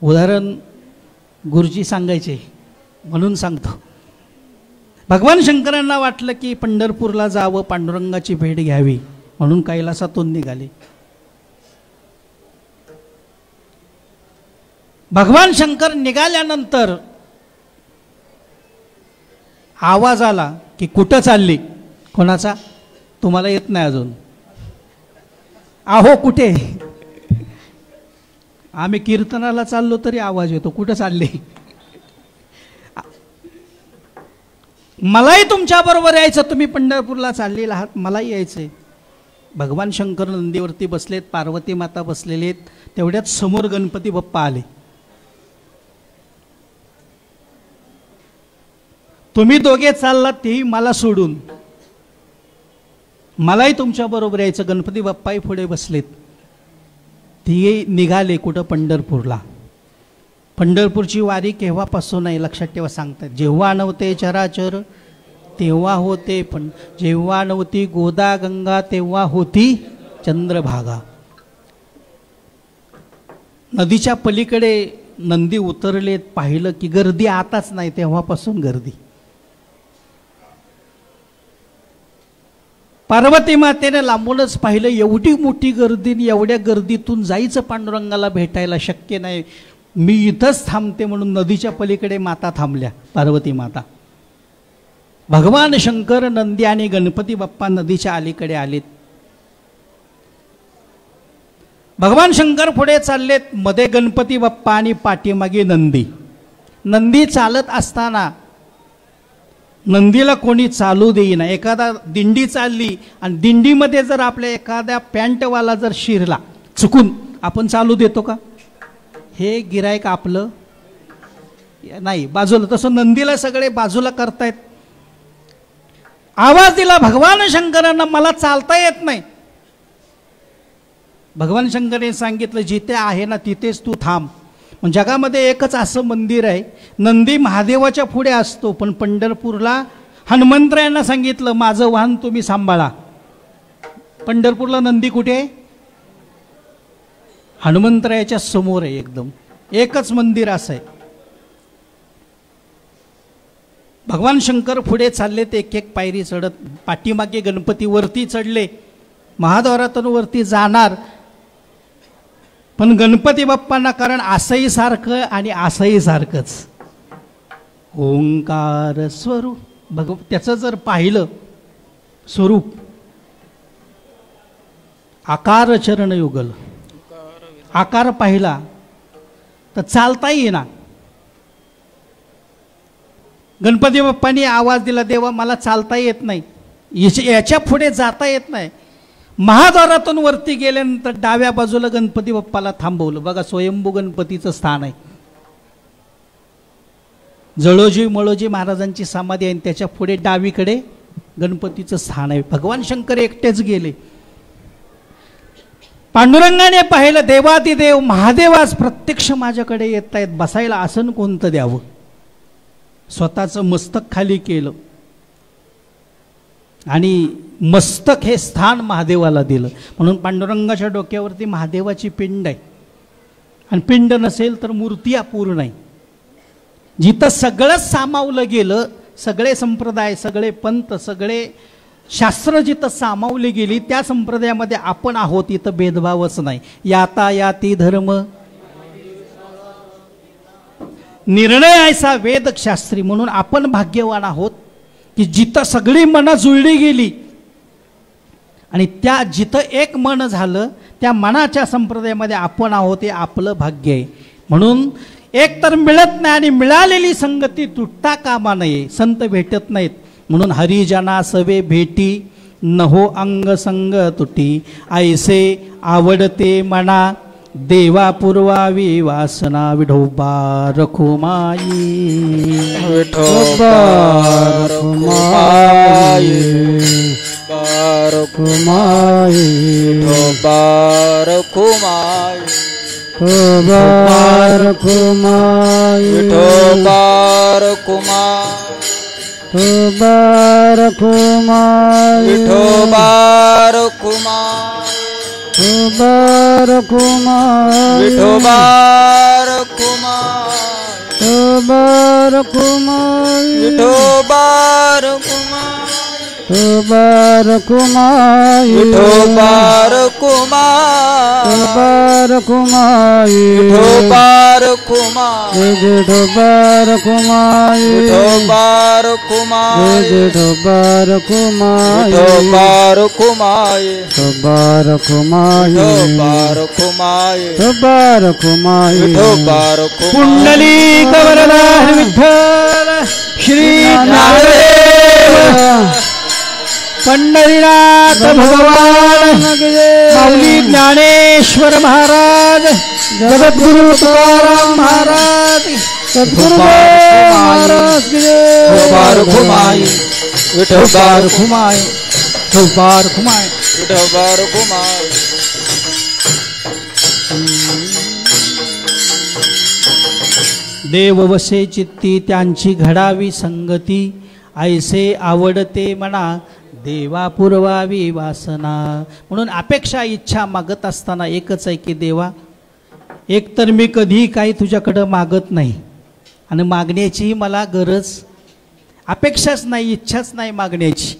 उदाहरण गुरुजी सांगायचे म्हणून सांगतो. भगवान शंकरांना वाटलं की पंढरपूरला जावं, पांडुरंगाची भेट घ्यावी, म्हणून कैलासातून निघाले. भगवान शंकर निघाल्यानंतर आवाज आला की कुठं चालली? कोणाचा? तुम्हाला येत नाही अजून? आहो कुठे? आम्ही कीर्तनाला चाललो तरी आवाज येतो, कुठं चालले? मलाही तुमच्या बरोबर यायचं. तुम्ही पंढरपूरला चाललेला आहात, मलाही यायचंय. भगवान शंकर नंदीवरती बसलेत, पार्वती माता बसलेले आहेत. तेवढ्यात समोर गणपती बाप्पा आले. तुम्ही दोघे चाललात तेही मला सोडून, मलाही तुमच्या बरोबर यायचं. गणपती बाप्पाही पुढे बसलेत. ते निघाले कुठं? पंढरपूरला. पंढरपूरची वारी केव्हापासून आहे लक्षात ठेवा, सांगतात. जेव्हा नव्हते चराचर तेव्हा होते, पण जेव्हा नव्हती गोदा गंगा तेव्हा होती चंद्रभागा. नदीच्या पलीकडे नंदी उतरलेत. पाहिलं की गर्दी आताच नाही, तेव्हापासून गर्दी. पार्वती मातेने लांबूनच पाहिलं, एवढी मोठी गर्दी, एवढ्या गर्दीतून जायचं पांडुरंगाला भेटायला शक्य नाही, मी इथंच थांबते. म्हणून नदीच्या पलीकडे माता थांबल्या, पार्वती माता. भगवान शंकर, नंदी आणि गणपती बाप्पा नदीच्या अलीकडे आलेत. भगवान शंकर पुढे चाललेत, मध्ये गणपती बाप्पा आणि पाठीमागे नंदी. नंदी चालत असताना नंदीला कोणी चालू देईना. एखादा दिंडी चालली आणि दिंडीमध्ये जर आपल्या एखाद्या पॅन्टवाला जर शिरला चुकून, आपण चालू देतो का? हे गिरायक आपलं नाही, बाजूला. तसं नंदीला सगळे बाजूला करतायत. आवाज दिला भगवान शंकरांना, मला चालता येत नाही. भगवान शंकरांनी सांगितलं, जिथे आहे ना तिथेच तू थांब. जगामध्ये एकच असं मंदिर आहे, नंदी महादेवाच्या पुढे असतो, पण पंढरपूरला हनुमंतरायांना सांगितलं, माझं वाहन तुम्ही सांभाळा. पंढरपूरला नंदी कुठे आहे? हनुमंतरायाच्या समोर आहे. एकदम एकच मंदिर असं आहे. भगवान शंकर पुढे चालले ते एक एक पायरी चढत, पाठीमागे गणपती वरती चढले, महाद्वारातून वरती जाणार. पण गणपती बाप्पांना कारण असंही सारखं आणि असंही सारखंच, ओंकार स्वरूप त्याचं जर पाहिलं स्वरूप, आकार चरण युगल, आकार पाहिला तर चालता येईना. गणपती बाप्पांनी आवाज दिला, देवा मला चालता येत नाही, याच्या पुढे जाता येत नाही. महाद्वारातून वरती गेल्यानंतर डाव्या बाजूला गणपती बाप्पाला थांबवलं. बघा स्वयंभू गणपतीचं स्थान आहे. जळोजी मळोजी महाराजांची समाधी आहे, त्याच्या पुढे डावीकडे गणपतीचं स्थान आहे. भगवान शंकर एकटेच गेले. पांडुरंगाने पाहिलं, देवादिदेव महादेव आज प्रत्यक्ष माझ्याकडे येत आहेत, बसायला आसन कोणतं द्यावं. स्वतःचं मस्तक खाली केलं आणि मस्तक हे स्थान महादेवाला दिलं. म्हणून पांडुरंगाच्या डोक्यावरती महादेवाची पिंड आहे. आणि पिंड नसेल तर मूर्ती अपूर्ण आहे. जिथं सगळंच सामावलं गेलं, सगळे संप्रदाय, सगळे पंथ, सगळे शास्त्र जिथं सामावली गेली, त्या संप्रदायामध्ये आपण आहोत. इथं भेदभावच नाही. याता याती धर्म निर्णय ऐसा वेद शास्त्री. म्हणून आपण भाग्यवान आहोत की जिथं सगळी मनं जुळली गेली आणि त्या जिथं एक मन झालं, त्या मनाच्या संप्रदायामध्ये आपण आहोत. हे आपलं भाग्य आहे. म्हणून एक तर मिळत नाही आणि मिळालेली संगती तुटता कामा नये. संत भेटत नाहीत म्हणून हरिजना सवे भेटी, नहो अंग संग तुटी. ऐसे आवडते मना, देवा पुरवावी वासना. विठोबा रखुमाई, विठोबा रखुमाई, रखुमाई, विठोबा रखुमाई, विठोबा रखुमाई, विठोबा रखुमाई, विठोबा रखुमाई, विठोबा रखुमाई, विठोबा रखुमाई, विठोबा रखुमाई, विठोबा रखुमाई, विठोबा रखुमाई, विठोबा रखुमाई, विठोबा रखुमाई, विठोबा रखुमाई, विठोबा रखुमाई, विठोबा रखुमाई, विठोबा रखुमाई, विठोबा रखुमाई, विठोबा रखुमाई, विठोबा रखुमाई, विठोबा रखुमाई. पुंडलिक वरदा विठ्ठल श्री ज्ञानदेव पंढरीनाथ भगवान, माऊली ज्ञानेश्वर महाराज, जगद्गुरु तुकाराम महाराज, सद्गुरुदेव महाराज की जय. विठोबा रखुमाई, विठोबा रखुमाई, विठोबा रखुमाई, विठोबा रखुमाई. देव वसे चित्ती त्यांची घडावी संगती. ऐसे आवडते म्हणा, देवा पुरवावी वासना. म्हणून अपेक्षा इच्छा मागत असताना एकच आहे की देवा, एक तर मी कधी काही तुझ्याकडं मागत नाही आणि मागण्याचीही मला गरज, अपेक्षाच नाही, इच्छाच नाही मागण्याची.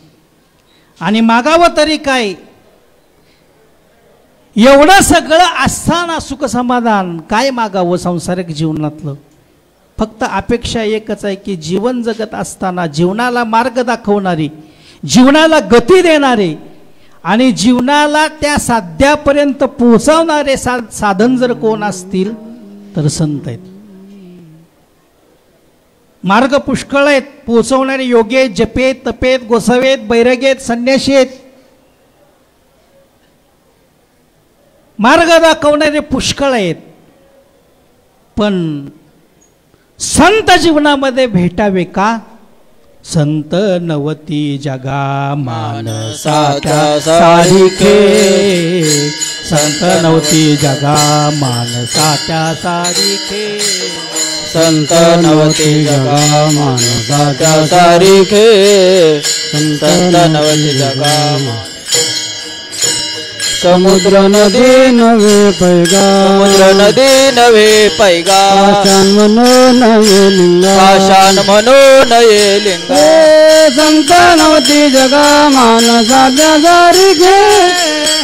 आणि मागावं तरी काय, एवढं सगळं असताना सुख समाधान काय मागावं सांसारिक जीवनातलं. फक्त अपेक्षा एकच आहे की जीवन जगत असताना जीवनाला मार्ग दाखवणारी, जीवनाला गती देणारे आणि जीवनाला त्या साध्यापर्यंत पोहोचवणारे साधन जर कोण असतील तर संत आहेत. मार्ग पुष्कळ आहेत, पोहोचवणारे योगी आहेत, जपेत, तपेत, गोसावेत, बैरगेत, संन्याशी आहेत. मार्ग दाखवणारे पुष्कळ आहेत, पण संत जीवनामध्ये भेटावे का? संत नवती जगा मानसाच्या सारिखे, संत नवती जगा मानसाच्या सारिखे, संत नवती जगा मानसाच्या सारिखे, संत नवती जगा समुद्र नदी नवे पैगा समुद्र नदी नवे पैगा पाषाण म्हणून ये लिंगा पाषाण म्हणून ये लिंगा संत नवती जगा मानसाच्या दारी घे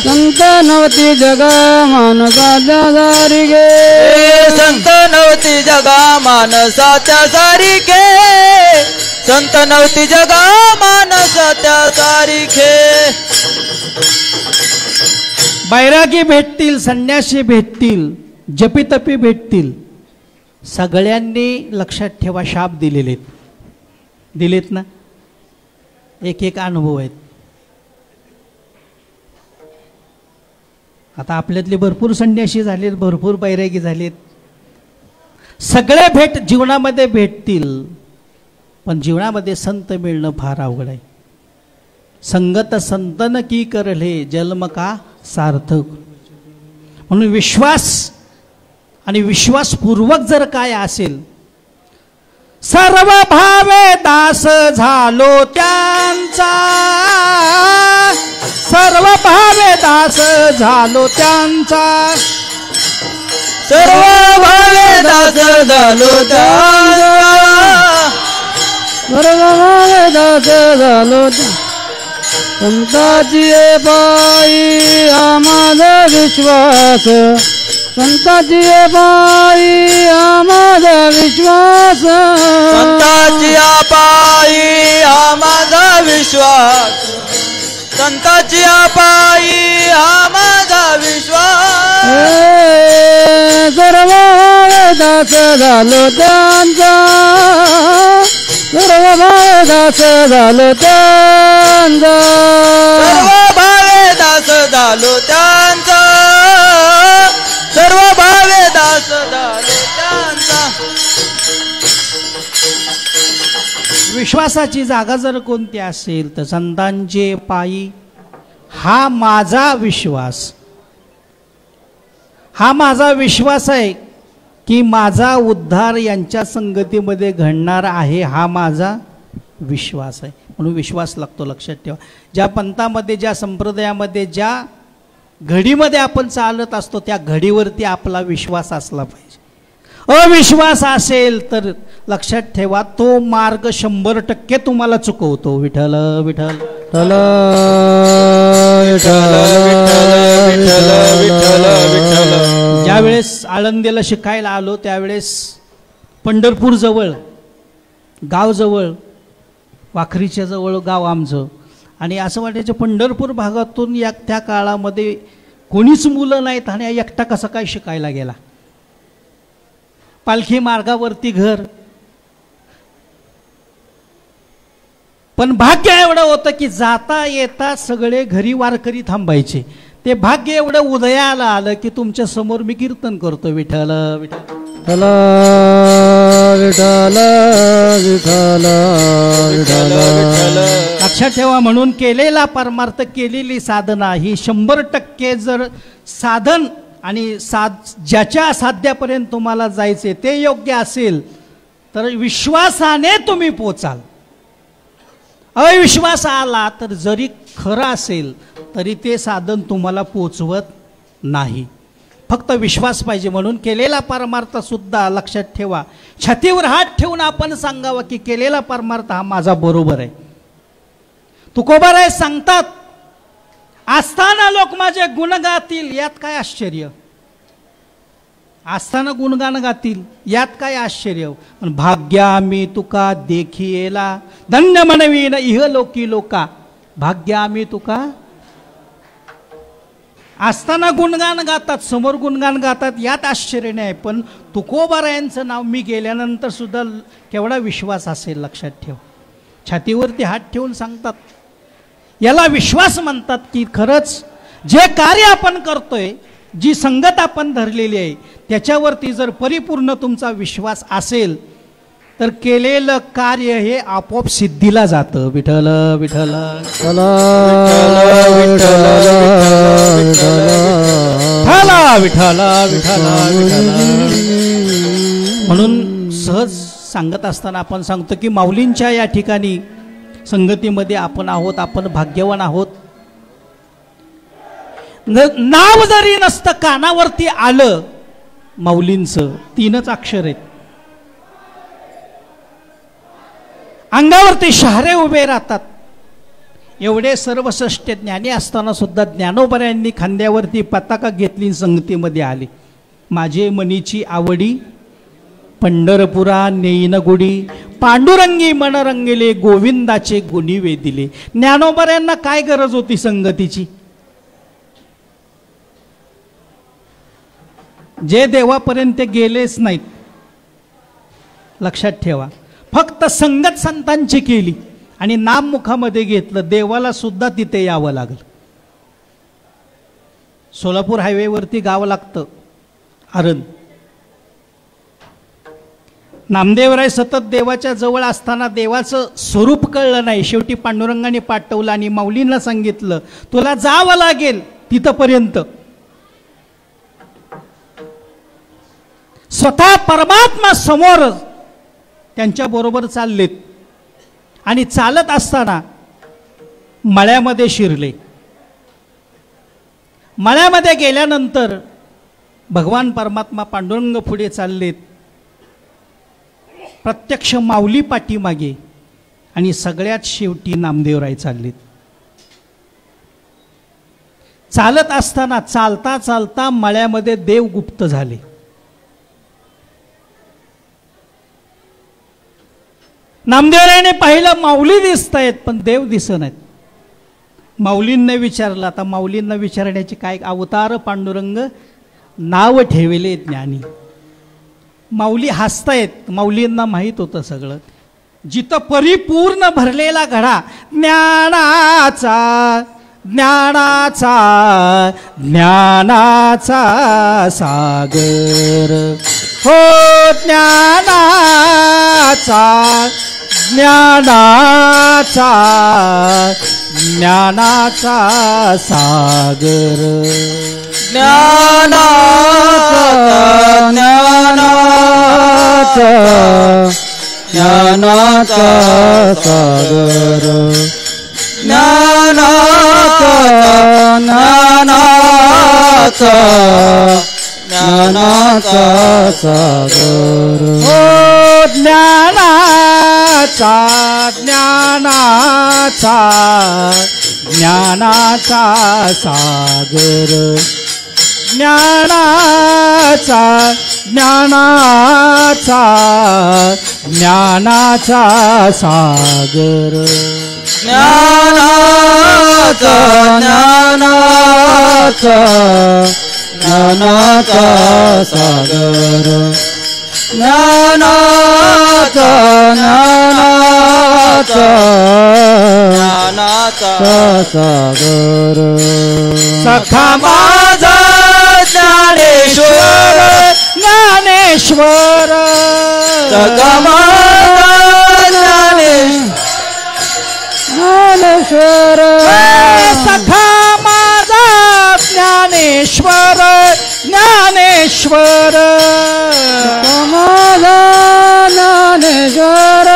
संत नवती जगा मानसाच्या दारी घे संत नवती जगा मानसाच्या सारिखे संत नवती जगा मानसाच्या सारिखे बैरागी भेटतील संन्यासी भेटतील जपितपी भेटतील सगळ्यांनी लक्षात ठेवा शाप दिलेत ना एक एक अनुभव आहेत आता आपल्यातले भरपूर संन्यासी झालेत भरपूर बैरागी झालेत सगळे भेट जीवनामध्ये भेटतील पण जीवनामध्ये संत मिळणं फार अवघड आहे संगत संतन की करले जन्म का सार्थक म्हणून विश्वास आणि विश्वासपूर्वक जर काय असेल सर्व भावे दास झालो त्यांचा सर्व भावे दास झालो त्यांचा सर्व भावे दास झालो त्यांचा सर्व भावे दास झालो संताची बाई हा माझा विश्वास संताची बाई हा माझा विश्वास संताची पायी हा माझा विश्वास संताची पायी हा माझा विश्वास सर्व दास झालो त्यांचा सर्व दास झालो त्यांचा सर्व भावे दास झालो त्यांचा सर्व भावे दास झालो त्यांचा विश्वासाची जागा जर कोणती असेल तर संतांचे पायी हा माझा विश्वास हा माझा विश्वास आहे की माझा उद्धार यांच्या संगतीमध्ये घडणार आहे हा माझा विश्वास आहे म्हणून विश्वास लागतो लक्षात ठेवा ज्या पंथामध्ये ज्या संप्रदायामध्ये ज्या घडीमध्ये आपण चालत असतो त्या घडीवरती आपला विश्वास असला पाहिजे अविश्वास असेल तर लक्षात ठेवा तो मार्ग 100% तुम्हाला चुकवतो विठ्ठल विठ्ठल ज्यावेळेस आळंदीला शिकायला आलो त्यावेळेस पंढरपूर जवळ गावजवळ वाखरीच्या जवळ गाव आमचं आणि असं वाटायचं पंढरपूर भागातून त्या काळामध्ये कोणीच मुलं नाहीत आणि एकटा कसं काय शिकायला गेला पालखी मार्गावरती घर पण भाग्य एवढं होतं की जाता येता सगळे घरी वारकरी थांबायचे ते भाग्य एवढं उदयाला आलं की तुमच्या समोर मी कीर्तन करतो विठ्ठल विठ्ठल विठ्ठल विठ्ठल विठ्ठल लक्षात ठेवा म्हणून केलेला परमार्थ केलेली साधना ही 100% जर साधन आणि ज्याच्या साध्यापर्यंत तुम्हाला जायचे ते योग्य असेल तर विश्वासाने तुम्ही पोचाल अविश्वास आला तर जरी खरं असेल तरी ते साधन तुम्हाला पोचवत नाही फक्त विश्वास पाहिजे म्हणून केलेला परमार्थ सुद्धा लक्षात ठेवा छातीवर हात ठेवून आपण सांगावं की केलेला परमार्थ हा माझा बरोबर आहे तुकोबाराय सांगतात असताना लोक माझे गुण गातील यात काय आश्चर्य असताना गुणगान गातील यात काय आश्चर्य पण भाग्या मी तुका देखियेला धन्य म्हणवीन इह लोकी लोका भाग्या मी तुका असताना गुणगान गातात समोर गुणगान गातात यात आश्चर्य नाही पण तुकोबारायांचं नाव मी गेल्यानंतर सुद्धा केवढा विश्वास असेल लक्षात ठेव छातीवरती हात ठेवून सांगतात याला विश्वास म्हणतात की खरंच जे कार्य आपण करतोय जी संगत आपण धरलेली आहे त्याच्यावरती जर परिपूर्ण तुमचा विश्वास असेल तर केलेलं कार्य हे आपोआप सिद्धीला जातं विठ्ठल विठ्ठल विठ्ठल विठ्ठल म्हणून सहज सांगत असताना आपण सांगतो की माऊलींच्या या ठिकाणी संगतीमध्ये आपण आहोत आपण भाग्यवान आहोत नाव जरी नसतं कानावरती आलं माऊलींचं, 3च अक्षर आहेत, अंगावरती शहारे उभे राहतात. एवढे सर्वश्रेष्ठ ज्ञानी असताना सुद्धा ज्ञानोबऱ्यांनी खांद्यावरती पताका घेतली, संगतीमध्ये आली. माझे मनीची आवडी पंढरपुरा नेईन गुडी, पांडुरंगी मन रंगिले, गोविंदाचे गुणी वेदिले. ज्ञानोबऱ्यांना काय गरज होती संगतीची? जे देवापर्यंत गेलेच नाहीत, लक्षात ठेवा. फक्त संगत संतांची केली आणि नाम मुखामध्ये घेतलं, देवाला सुद्धा तिथे यावं लागलं. सोलापूर हायवेवरती गाव लागतं आरण. नामदेवराय सतत देवाच्या जवळ असताना देवाचं स्वरूप कळलं नाही. शेवटी पांडुरंगाने पाठवलं आणि माऊलींना सांगितलं, तुला जावं लागेल तिथपर्यंत. स्वतः परमात्मा समोर त्यांच्या बरोबर चाललेत आणि चालत असताना मळ्यामध्ये शिरले. मळ्यामध्ये गेल्यानंतर भगवान परमात्मा पांडुरंग पुढे चाललेत, प्रत्यक्ष माऊली पाठीमागे, आणि सगळ्यात शेवटी नामदेवराय चाललेत. चालत असताना चालता चालता मळ्यामध्ये देव गुप्त झाले. नामदेवरायने पाहिलं माऊली दिसत आहेत पण देव दिसत नाहीत. माऊलींना विचारलं. आता माऊलींना विचारण्याची काय, अवतार पांडुरंग नाव ठेवले ज्ञानी. माऊली हसतायत, माऊलींना माहीत होतं सगळं. जिथं परिपूर्ण भरलेला घडा ज्ञानाचा ज्ञानाचा ज्ञानाचा सागर, हो ज्ञानाचा ज्ञानाचा ज्ञानाचा सागर, ज्ञानाचा ज्ञानाचा ज्ञानाचा सागर, ज्ञानाचा ज्ञानाचा ज्ञानाचा सागर, हो ज्ञानाचा ज्ञानाचा ज्ञानाचा सागर, ज्ञानाचा ज्ञानाचा ज्ञानाचा सागर, ज्ञानाचा ज्ञानाचा ज्ञानाचा सागर, ज्ञानाचा ज्ञानाचा ज्ञानाचा सागर, सखा माझा ज्ञानेश्वर ज्ञानेश्वर, सखा माझा ज्ञानेश्वर, सखा माझा ज्ञानेश्वर ज्ञानेश्वर, समाधा ज्ञानेश्वर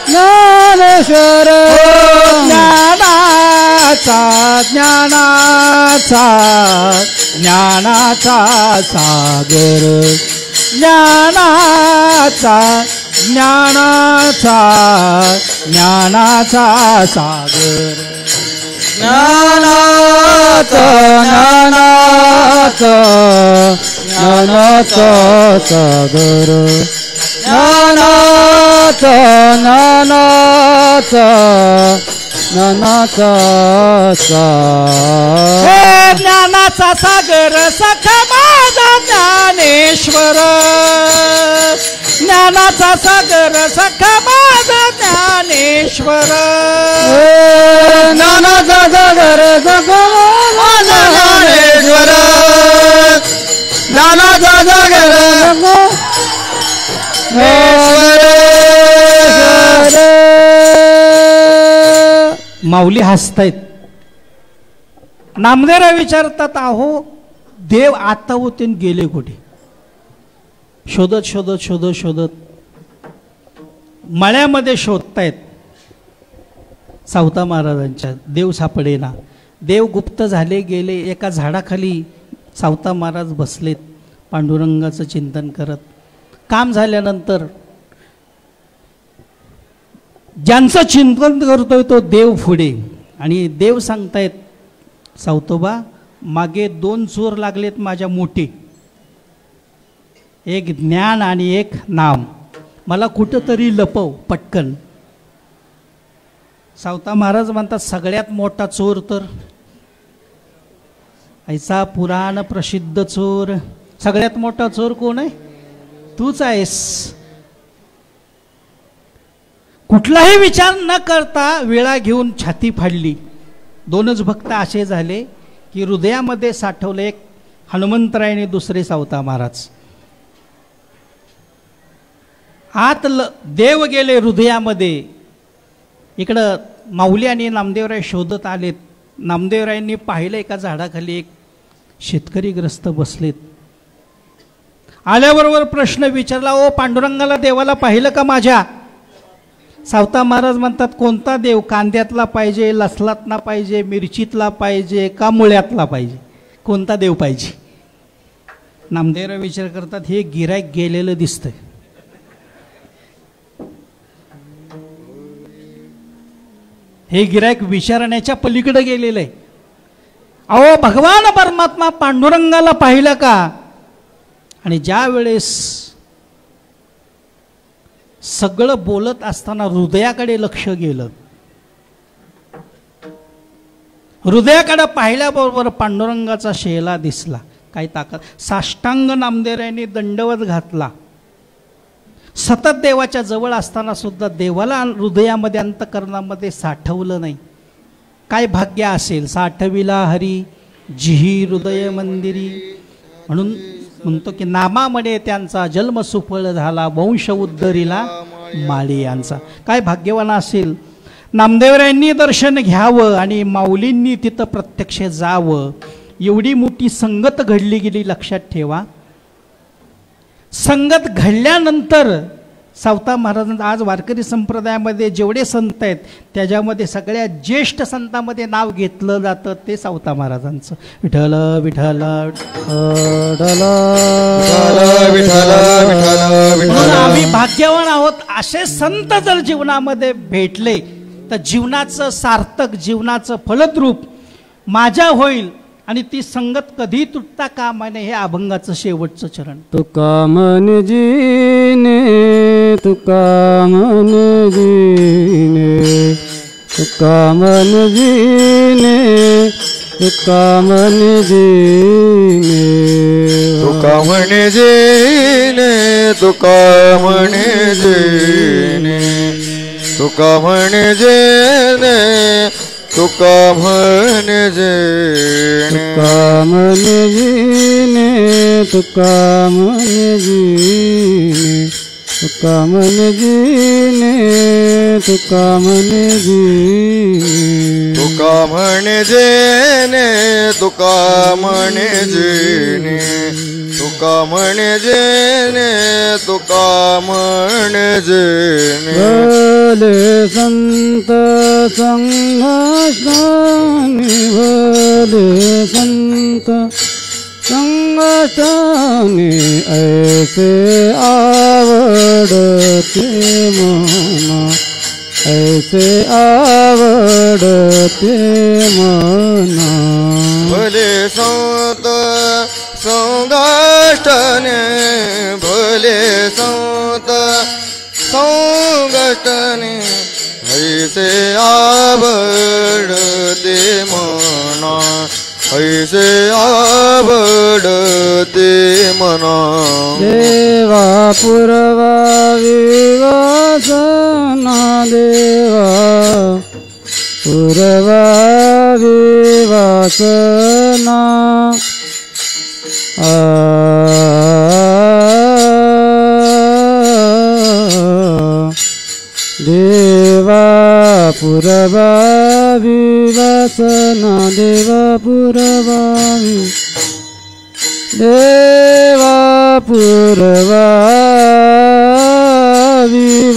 ज्ञानेश्वर, ज्ञानाचा ज्ञानाचा ज्ञानाचा सागर, ज्ञानाचा ज्ञानाचा ज्ञानाचा सागर, ज्ञानाचा ज्ञानाचा ज्ञानाचा सागर, ज्ञानाचा ज्ञानाचा ज्ञानाचा सागर, हे ज्ञानाचा सागर सखा माझा ज्ञानेश्वर, ज्ञानाचा सागर सखा माझा ज्ञानेश्वर, ज्ञानाचा सागर सखा माझा ज्ञानेश्वर, ज्ञानाचा सागर माऊली हसतायत. नामदेवराय विचारतात, अहो देव आता होते गेले कुठे? शोधत शोधत शोधत शोधत मळ्यामध्ये शोधतायत. सावता महाराजांच्या देव सापडेना. देव गुप्त झाले गेले. एका झाडाखाली सावता महाराज बसलेत पांडुरंगाचं चिंतन करत. काम झाल्यानंतर ज्यांचं चिंतन करतोय तो देव पुढे, आणि देव सांगतायत सावतोबा मागे 2 चोर लागलेत माझ्या मोठे, एक ज्ञान आणि एक नाम, मला कुठंतरी लपव पटकन. सावता महाराज म्हणतात सगळ्यात मोठा चोर तर ऐसा पुराण प्रसिद्ध चोर. सगळ्यात मोठा चोर कोण आहे? तूच आहेस. कुठलाही विचार न करता विळा घेऊन छाती फाडली. 2च भक्त असे झाले की हृदयामध्ये साठवले, एक हनुमंतराय, दुसरे सावता महाराज. आत देव गेले हृदयामध्ये. इकडं माऊली आणि नामदेवराय शोधत आलेत. नामदेवरायांनी पाहिलं एका झाडाखाली एक शेतकरी ग्रस्त बसलेत. आल्याबरोबर प्रश्न विचारला, ओ पांडुरंगाला देवाला पाहिलं का माझ्या? सावता महाराज म्हणतात कोणता देव? कांद्यातला पाहिजे, लसणातला पाहिजे, मिरचीतला पाहिजे का मुळ्यातला पाहिजे? कोणता देव पाहिजे? नामदेवराय विचार करतात हे गिऱ्हाईक गेलेलं दिसतंय. हे गिऱ्हाईक विचारण्याच्या पलीकडे गेलेलं आहे. अहो भगवान परमात्मा पांडुरंगाला पाहिलं का? आणि ज्या वेळेस सगळं बोलत असताना हृदयाकडे लक्ष गेलं. हृदयाकडे पाहिल्याबरोबर पांडुरंगाचा शेला दिसला. काय ताकद! साष्टांग नामदेवरायांनी दंडवत घातला. सतत देवाच्या जवळ असताना सुद्धा देवाला हृदयामध्ये अंतकरणामध्ये साठवलं नाही. काय भाग्य असेल! साठविला हरी जिही हृदय मंदिरी. म्हणून म्हणतो की नामामध्ये त्यांचा जन्म सुफळ झाला, वंश उद्धरिला माळी यांचा. काय भाग्यवान असेल! नामदेवरायांनी दर्शन घ्यावं आणि माऊलींनी तिथं प्रत्यक्ष जावं. एवढी मोठी संगत घडली गेली. लक्षात ठेवा, संगत घडल्यानंतर सावता महाराजांचं आज वारकरी संप्रदायामध्ये जेवढे संत आहेत त्याच्यामध्ये सगळ्यात ज्येष्ठ संतांमध्ये नाव घेतलं जातं ते सावता महाराजांचं. विठ्ठल विठ्ठल विठ्ठल. आम्ही भाग्यवान आहोत. असे संत जर जीवनामध्ये भेटले तर जीवनाचं सार्थक, जीवनाचं फलद्रूप माझ्या होईल. आणि ती संगत कधी तुटता कामा नये. हे अभंगाचं शेवटचं चरण. तुका मन जीने, तुका मन जीने, तुका मन जीने, तुका मन जीने, तुका म्हणे जेने, तुका म्हणे जेने, तुका म्हणे जेने, तुका म्हणे जेने, तुका मन जीने, तुका मन जीने, तुका मन जीने, तुका मन जीने, तुका म्हणे जेने, तुका म्हणे जेने, तुका म्हणे जेने, तुका म्हणे जेने. भले संत संघाष्टानी, भले संत संघाष्टानी, ऐसे आवडते मना, ऐसे आवडते मना. भले संत संगाष्टने, भले संत संगाष्टने, ऐसे आवडते मना, ऐसे आवडते मना. देवा पुरवावी वासना, देवा पुरवावी वासना. देवा पुरवावी वासना, देवा पुरवावी, देवा पुरवावी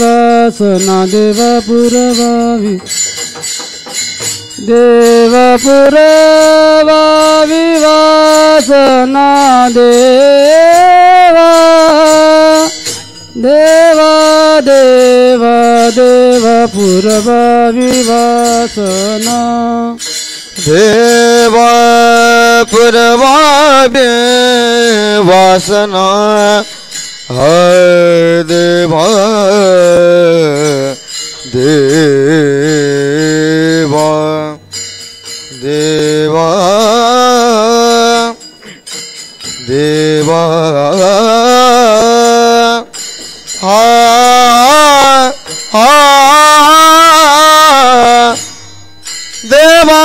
वासना, देवा पुरवावी, देव पुरवावी वासना देवा देवा देवा देव पुरवावी वासना देवा पुरवावे वासना हर देवा देवा देवा देवा हा हा देवा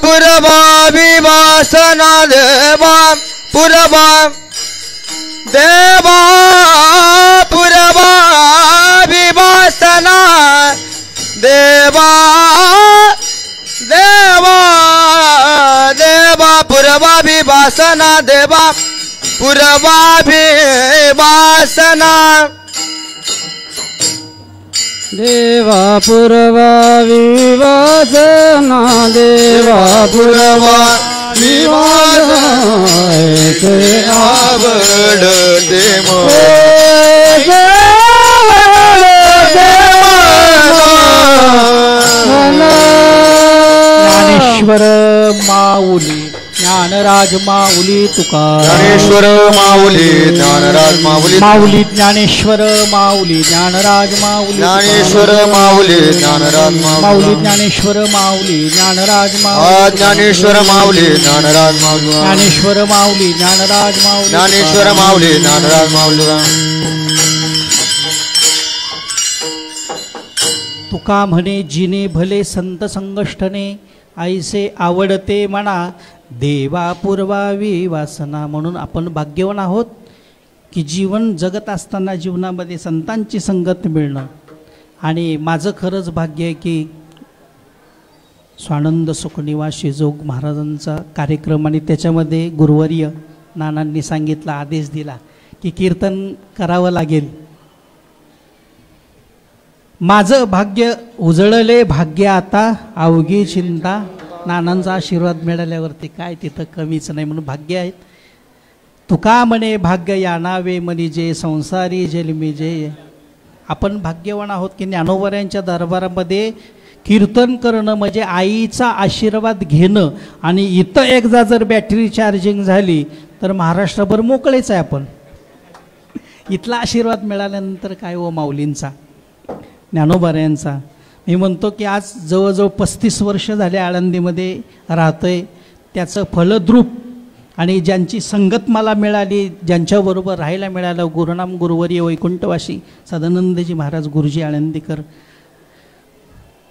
पुरवा विवासना देवा पुरवा देवा पुरवा विवासना देवा देवा देवा पुरवा विवासना देवा पुरवा विवासना देवा पुरवावी वासना देवा पुरवा विवासना आवड देव ज्ञानेश्वर माऊली ज्ञानराज माऊली तुकाराम ज्ञानेश्वर माऊली ज्ञानराज माऊली माऊली ज्ञानेश्वर माऊली ज्ञानराज माऊली ज्ञानेश्वर माऊली ज्ञानराज माऊली ज्ञानेश्वर माऊली ज्ञानराज माऊली ज्ञानेश्वर माऊली ज्ञानराज माऊली ज्ञानेश्वर माऊली ज्ञानराज माऊली ज्ञानेश्वर माऊली ज्ञानराज माऊली तुका म्हणे जिने भले संत संगष्टने ऐसे आवडते म्हणा देवा पुरवावी वासना. म्हणून आपण भाग्यवान आहोत की जीवन जगत असताना जीवनामध्ये संतांची संगत मिळणं. आणि माझं खरंच भाग्य आहे की स्वानंद सुखनिवासी जोग महाराजांचा कार्यक्रम आणि त्याच्यामध्ये गुरुवर्य नानांनी सांगितला आदेश दिला की कीर्तन करावं लागेल. माझं भाग्य उजळले भाग्य आता अवघी चिंता. नानांचा आशीर्वाद मिळाल्यावरती काय तिथं कमीच नाही म्हणून भाग्य आहेत. तुका म्हणे भाग्य या नावे मनिजे संसारी जन्मिजे. आपण भाग्यवान आहोत की ज्ञानोबऱ्यांच्या दरबारामध्ये कीर्तन करणं म्हणजे आईचा आशीर्वाद घेणं. आणि इथं एकदा जर बॅटरी चार्जिंग झाली तर महाराष्ट्रभर मोकळेच आहे आपण. इथला आशीर्वाद मिळाल्यानंतर काय हो माऊलींचा ज्ञानोबऱ्यांचा. मी म्हणतो की आज जवळजवळ 35 वर्ष झाले आळंदीमध्ये राहतोय. त्याचं फलद्रूप आणि ज्यांची संगत मला मिळाली ज्यांच्याबरोबर राहायला मिळालं गुरुनाम गुरुवर्य वैकुंठवासी सदानंदजी महाराज गुरुजी आळंदीकर.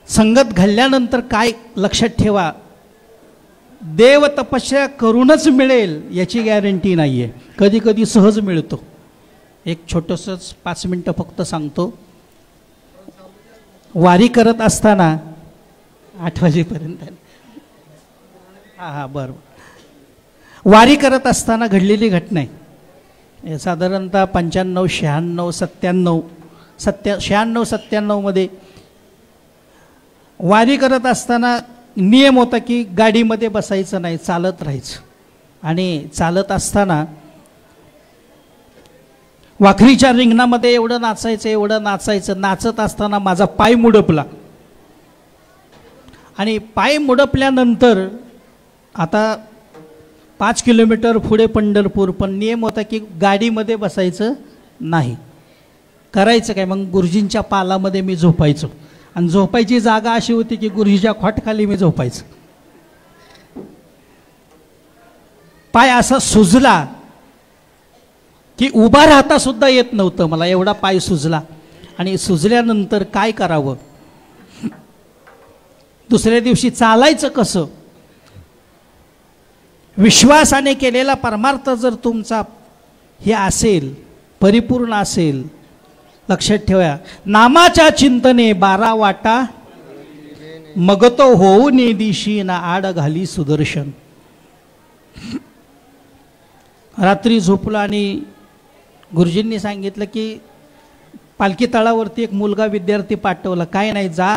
संगत घालल्यानंतर काय लक्षात ठेवा देव तपस्या करूनच मिळेल याची गॅरंटी नाही आहे. कधी कधी सहज मिळतो. एक छोटंसं 5 मिनटं फक्त सांगतो. वारी करत असताना 8 वाजेपर्यंत हां बरं वारी करत असताना घडलेली घटना आहे. साधारणतः 95, 96, 97 मध्ये वारी करत असताना नियम होता की गाडीमध्ये बसायचं नाही चालत राहायचं. आणि चालत असताना वाखरीच्या रिंगणामध्ये एवढं नाचायचं. नाचत असताना माझा पाय मुडपला. आणि पाय मुडपल्यानंतर आता 5 किलोमीटर पुढे पंढरपूर. पण नियम होता की गाडीमध्ये बसायचं नाही. करायचं काय मग गुरुजींच्या पालामध्ये मी झोपायचो. आणि झोपायची जागा अशी होती की गुरुजीच्या खोटखाली मी झोपायचो. पाय असा सुजला की उभा राहता सुद्धा येत नव्हतं मला. एवढा पाय सुजला. आणि सुजल्यानंतर काय करावं दुसऱ्या दिवशी चालायचं कसं. विश्वासाने केलेला परमार्थ जर तुमचा हे असेल परिपूर्ण असेल लक्षात ठेवा नामाच्या चिंतने 12 वाटा मग तो होऊ नेदिशी ना आड घाली सुदर्शन. रात्री झोपला आणि गुरुजींनी सांगितलं की पालखी तळावरती एक मुलगा विद्यार्थी पाठवला. काय नाही जा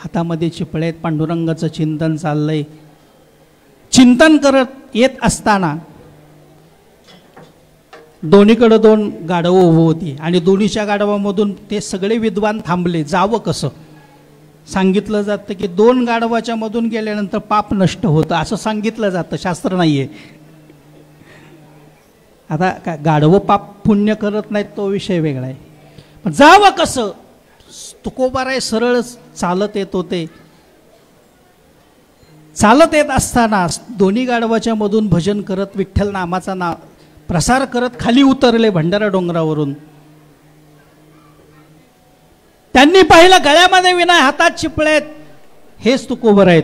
हातामध्ये चिपळे आहेत, पांडुरंगाचं चिंतन चाललंय. चिंतन करत येत असताना दोन्हीकडे 2 गाढवं उभं होती आणि दोन्हीच्या गाढवामधून ते सगळे विद्वान थांबले. जावं कसं? सांगितलं जातं की 2 गाढवाच्या मधून गेल्यानंतर पाप नष्ट होतं असं सांगितलं जातं, शास्त्र नाहीये. आता काय गाढवं पाप पुण्य करत नाहीत तो विषय वेगळा आहे. पण जावं कसं? तुकोबाराय सरळ चालत येत होते. चालत येत असताना दोन्ही गाढवाच्या मधून भजन करत विठ्ठल नामाचा प्रसार करत खाली उतरले भंडारा डोंगरावरून. त्यांनी पाहिलं गळ्यामध्ये विना, हातात चिपळे आहेत. हेच तुकोबर आहेत.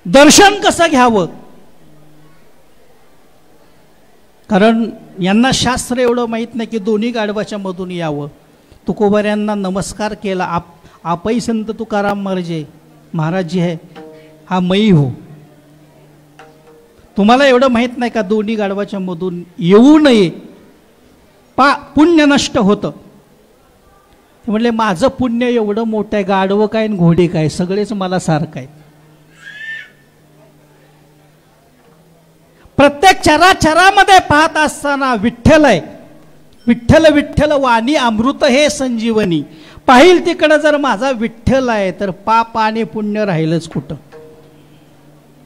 दर्शन कसं घ्यावं? कारण यांना शास्त्र एवढं माहीत नाही की दोन्ही गाढवाच्या मधून यावं. तुकोबर यांना नमस्कार केला. आपही संत तुकाराम महाराज जी आहे हा मई हो. तुम्हाला एवढं माहीत नाही का दोन्ही गाढवाच्या मधून येऊ नये, पुण्य नष्ट होतं. ते म्हणले माझं पुण्य एवढं मोठं आहे, गाढवं काय आणि घोडे काय सगळेच मला सारखं आहे. प्रत्येक चराचरामध्ये पाहत असताना विठ्ठल आहे. विठ्ठल विठ्ठल वाणी अमृत हे संजीवनी. पाहिल तिकडं जर माझा विठ्ठल आहे तर पाप आणि पुण्य राहिलंच कुठं.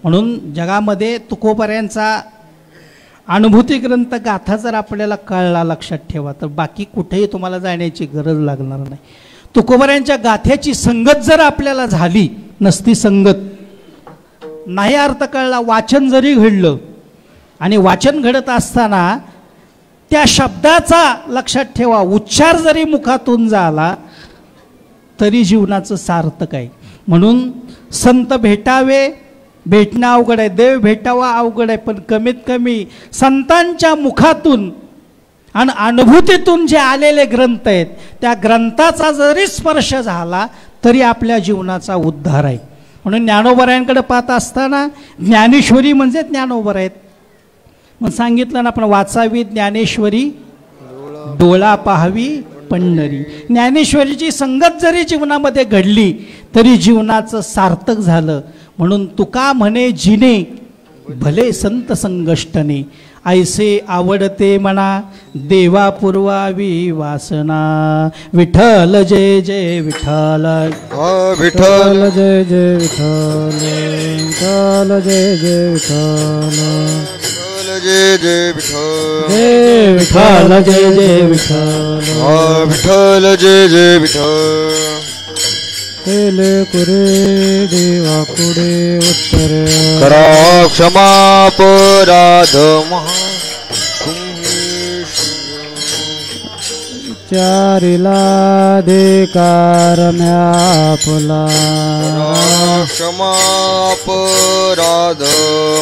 म्हणून जगामध्ये तुकोबाऱ्यांचा अनुभूती ग्रंथ गाथा जर आपल्याला कळला, लक्षात ठेवा, तर बाकी कुठेही तुम्हाला जाण्याची गरज लागणार नाही. तुकोबाऱ्यांच्या गाथ्याची संगत जर आपल्याला झाली नसती, संगत नाही अर्थ कळला, वाचन जरी घडलं आणि वाचन घडत असताना त्या शब्दाचा लक्षात ठेवा उच्चार जरी मुखातून झाला तरी जीवनाचं सार्थक आहे. म्हणून संत भेटावे, भेटणं अवघड आहे. देव भेटावा अवघड आहे. पण कमीत कमी संतांच्या मुखातून आणि अनुभूतीतून जे आलेले ग्रंथ आहेत त्या ग्रंथाचा जरी स्पर्श झाला तरी आपल्या जीवनाचा उद्धार आहे. म्हणून ज्ञानोबरायांकडे पाहत असताना ज्ञानेश्वरी म्हणजे ज्ञानोबर आहेत. मग सांगितलं ना आपण, वाचावी ज्ञानेश्वरी, डोळा पाहावी पंढरी. ज्ञानेश्वरीची संगत जरी जीवनामध्ये घडली तरी जीवनाचं सार्थक झालं. म्हणून तुका म्हणे जिने भले संत संगष्टने, ऐसे आवडते म्हणा देवा पुरवावी वासना. विठ्ठल जय जय विठ्ठल, विठ्ठल जय जय विठ्ठल, विठ्ठल जय जय विठ्ठल, जय जय विठ्ठल, जय विठ्ठल जय जय विठ्ठल, विठ्ठल जय जय विठ्ठल. केले कुरे देवा पुढे उत्तर, करा क्षमा अपराध महा चारिला अधिकार म्यापुला. क्षमा अपराध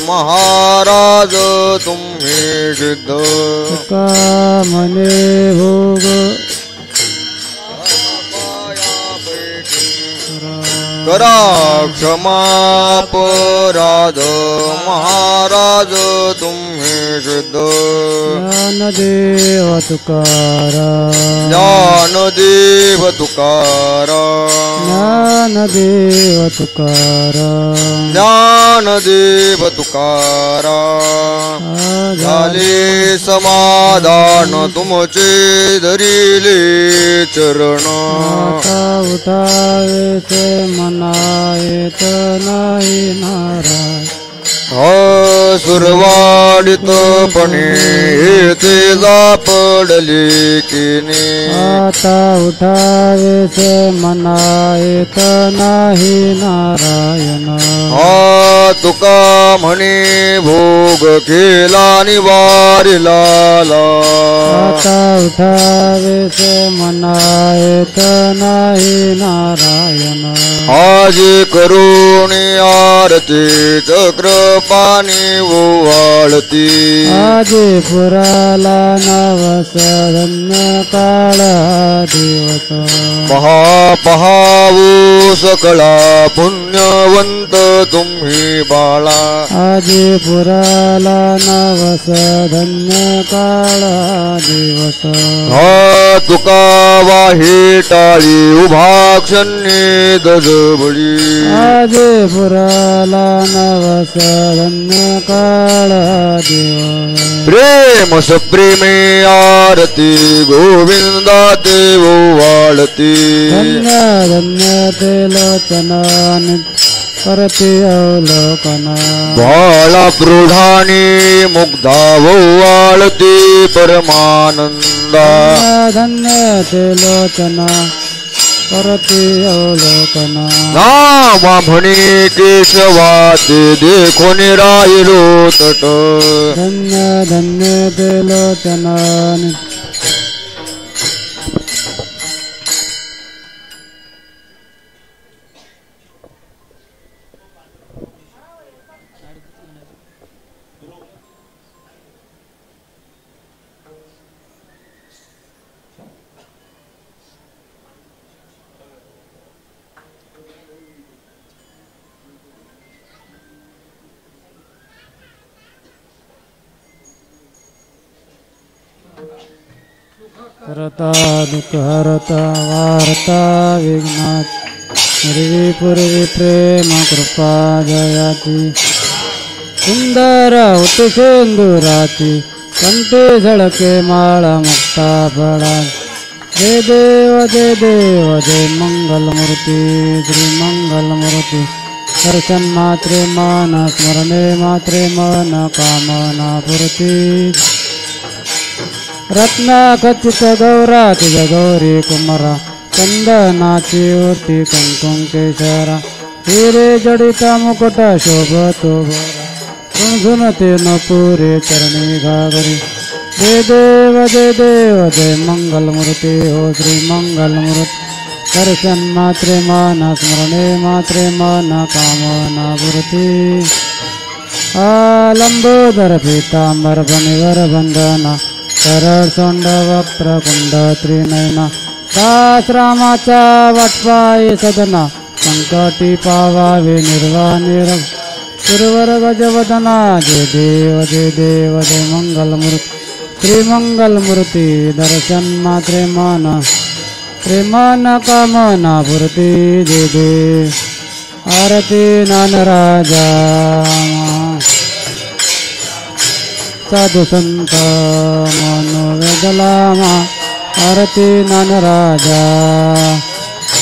महाराज तुम्ही सिद्ध. तुका म्हणे भोग करा क्षमा अपराध महाराज तुम्ही सिद्ध. ज्ञानदेव तुकाराम, ज्ञानदेव तुकाराम, ज्ञानदेव तुकाराम, ज्ञानदेव तुकाराम. झाले समाधान तुमचे धरिले चरण. आता उठावेचे मनायत नाही नाराज. सुरवाडितपणे हे पडले किने. आता उठावेचे मनायत नाही नारायण. तुका म्हणे भोग केला निवारिला. आता उठावेचे मनायत नाही नारायण. आज करुणी आरती चक्र पाणी ओवाळते. वाळती आजी पुराला नवस धन्य काळा दिवस महापहावू सकळा पुण्यवंत तुम्ही बाळा आजी पुराला नवस धन्य काळा दिवस हा तुका वाही टाळी उभा क्षणी दजबळी आजी पुराला नवस धन्य काळा दिवस प्रेम सप्रेमे आरती गोविंदा ते वाळती धन्य धन्य ते लोचनान करते अवलोकना बाळा प्रौढानी मुग्धा वाळती परमानंदा धन्य ते लोचना करते अवलोकना नामा म्हणे केशवाते देखो राहिलो तट धन्य धन्य ते लोचना करता दुःख हरता वार्ता विघ्नात पूर्वी पूर्वी प्रेम कृपा जयाची सुंदर होते सिंदुराची कंठी झळके माळा मुक्ता फळा जय देव जय देव जय मंगलमूर्ती श्री मंगलमूर्ती दर्शन मात्रे मन स्मरणे मात्रे मन कामना पूर्ती रत्न खचित गौरा तुझ गौरी कुमारा चंदनाची ओटी कुंकुम केशरा हिरे जडिता मुकुट शोभतो भरा झुनझुनते न पुरे चरणी घागरी जय देव जय देव जय मंगलमूर्ती हो श्री मंगलमूर्ती दर्शन मात्रे मन स्मरणे मात्रे मन कामना पूर्ती लंबोदर पीतांबर फणिवर बंधना सरळ सोंड वक्र कुंड त्रिनयना दास रामाचा वाटपाय सदना संकटी पावावे निर्वाणी सुरवर गजवदना जय देव जय मंगलमूर्ती श्री मंगलमूर्ती दर्शन मात्रे मन प्रेमान कामना पूर्ती जय देव आरती नानराजा साधु संत मनोवेदलामा आरती नानराजा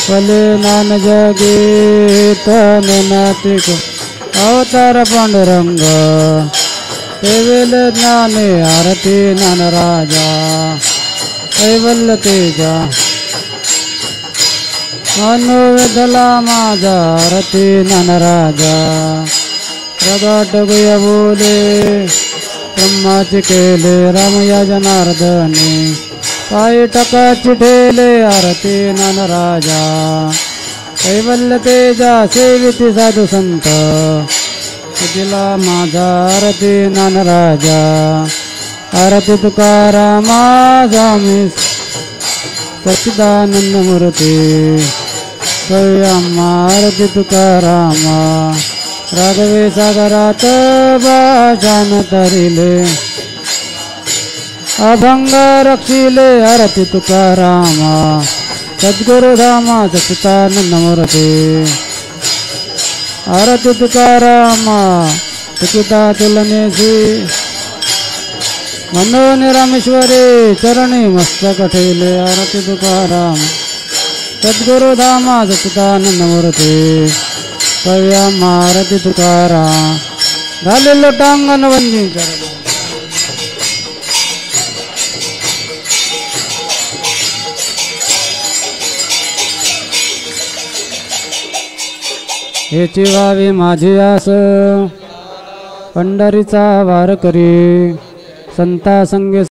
फले नान जगीत नैतिक अवतार पांडुरंग तेवेल ज्ञाने आरती नानराजा कैवल्य तेजा मनोवेदलामा आरती नानराजा प्रगट गुय बोले ब्रह्माची केले रामया जनार्दने पायी टकाची ठेले आरती नानराजा कैवल्य तेजा सेविती साधू संत दिला माझा आरती नानराजा आरती तुकारामा स्वामी सच्चिदानंद मूर्ती कव्याम्मा आरती तुकारामा राघवे सागरात भाषण तरिले अभंग रक्षिले आरती तुकारामा सद्गुरुधामा सच्चिदानंद मूर्ती आरती तुकारामा तुकिता तुलनेशी मनोनी रामेश्वरी चरणी मस्तक ठेवले आरती तुकाराम सद्गुरुधामा सच्चिदानंद मूर्ती कव्या आरती तुकाराम झाले लोटांगण वंदी चरण हेची व्हावी माझी आस पंढरीचा वार करी संता संगे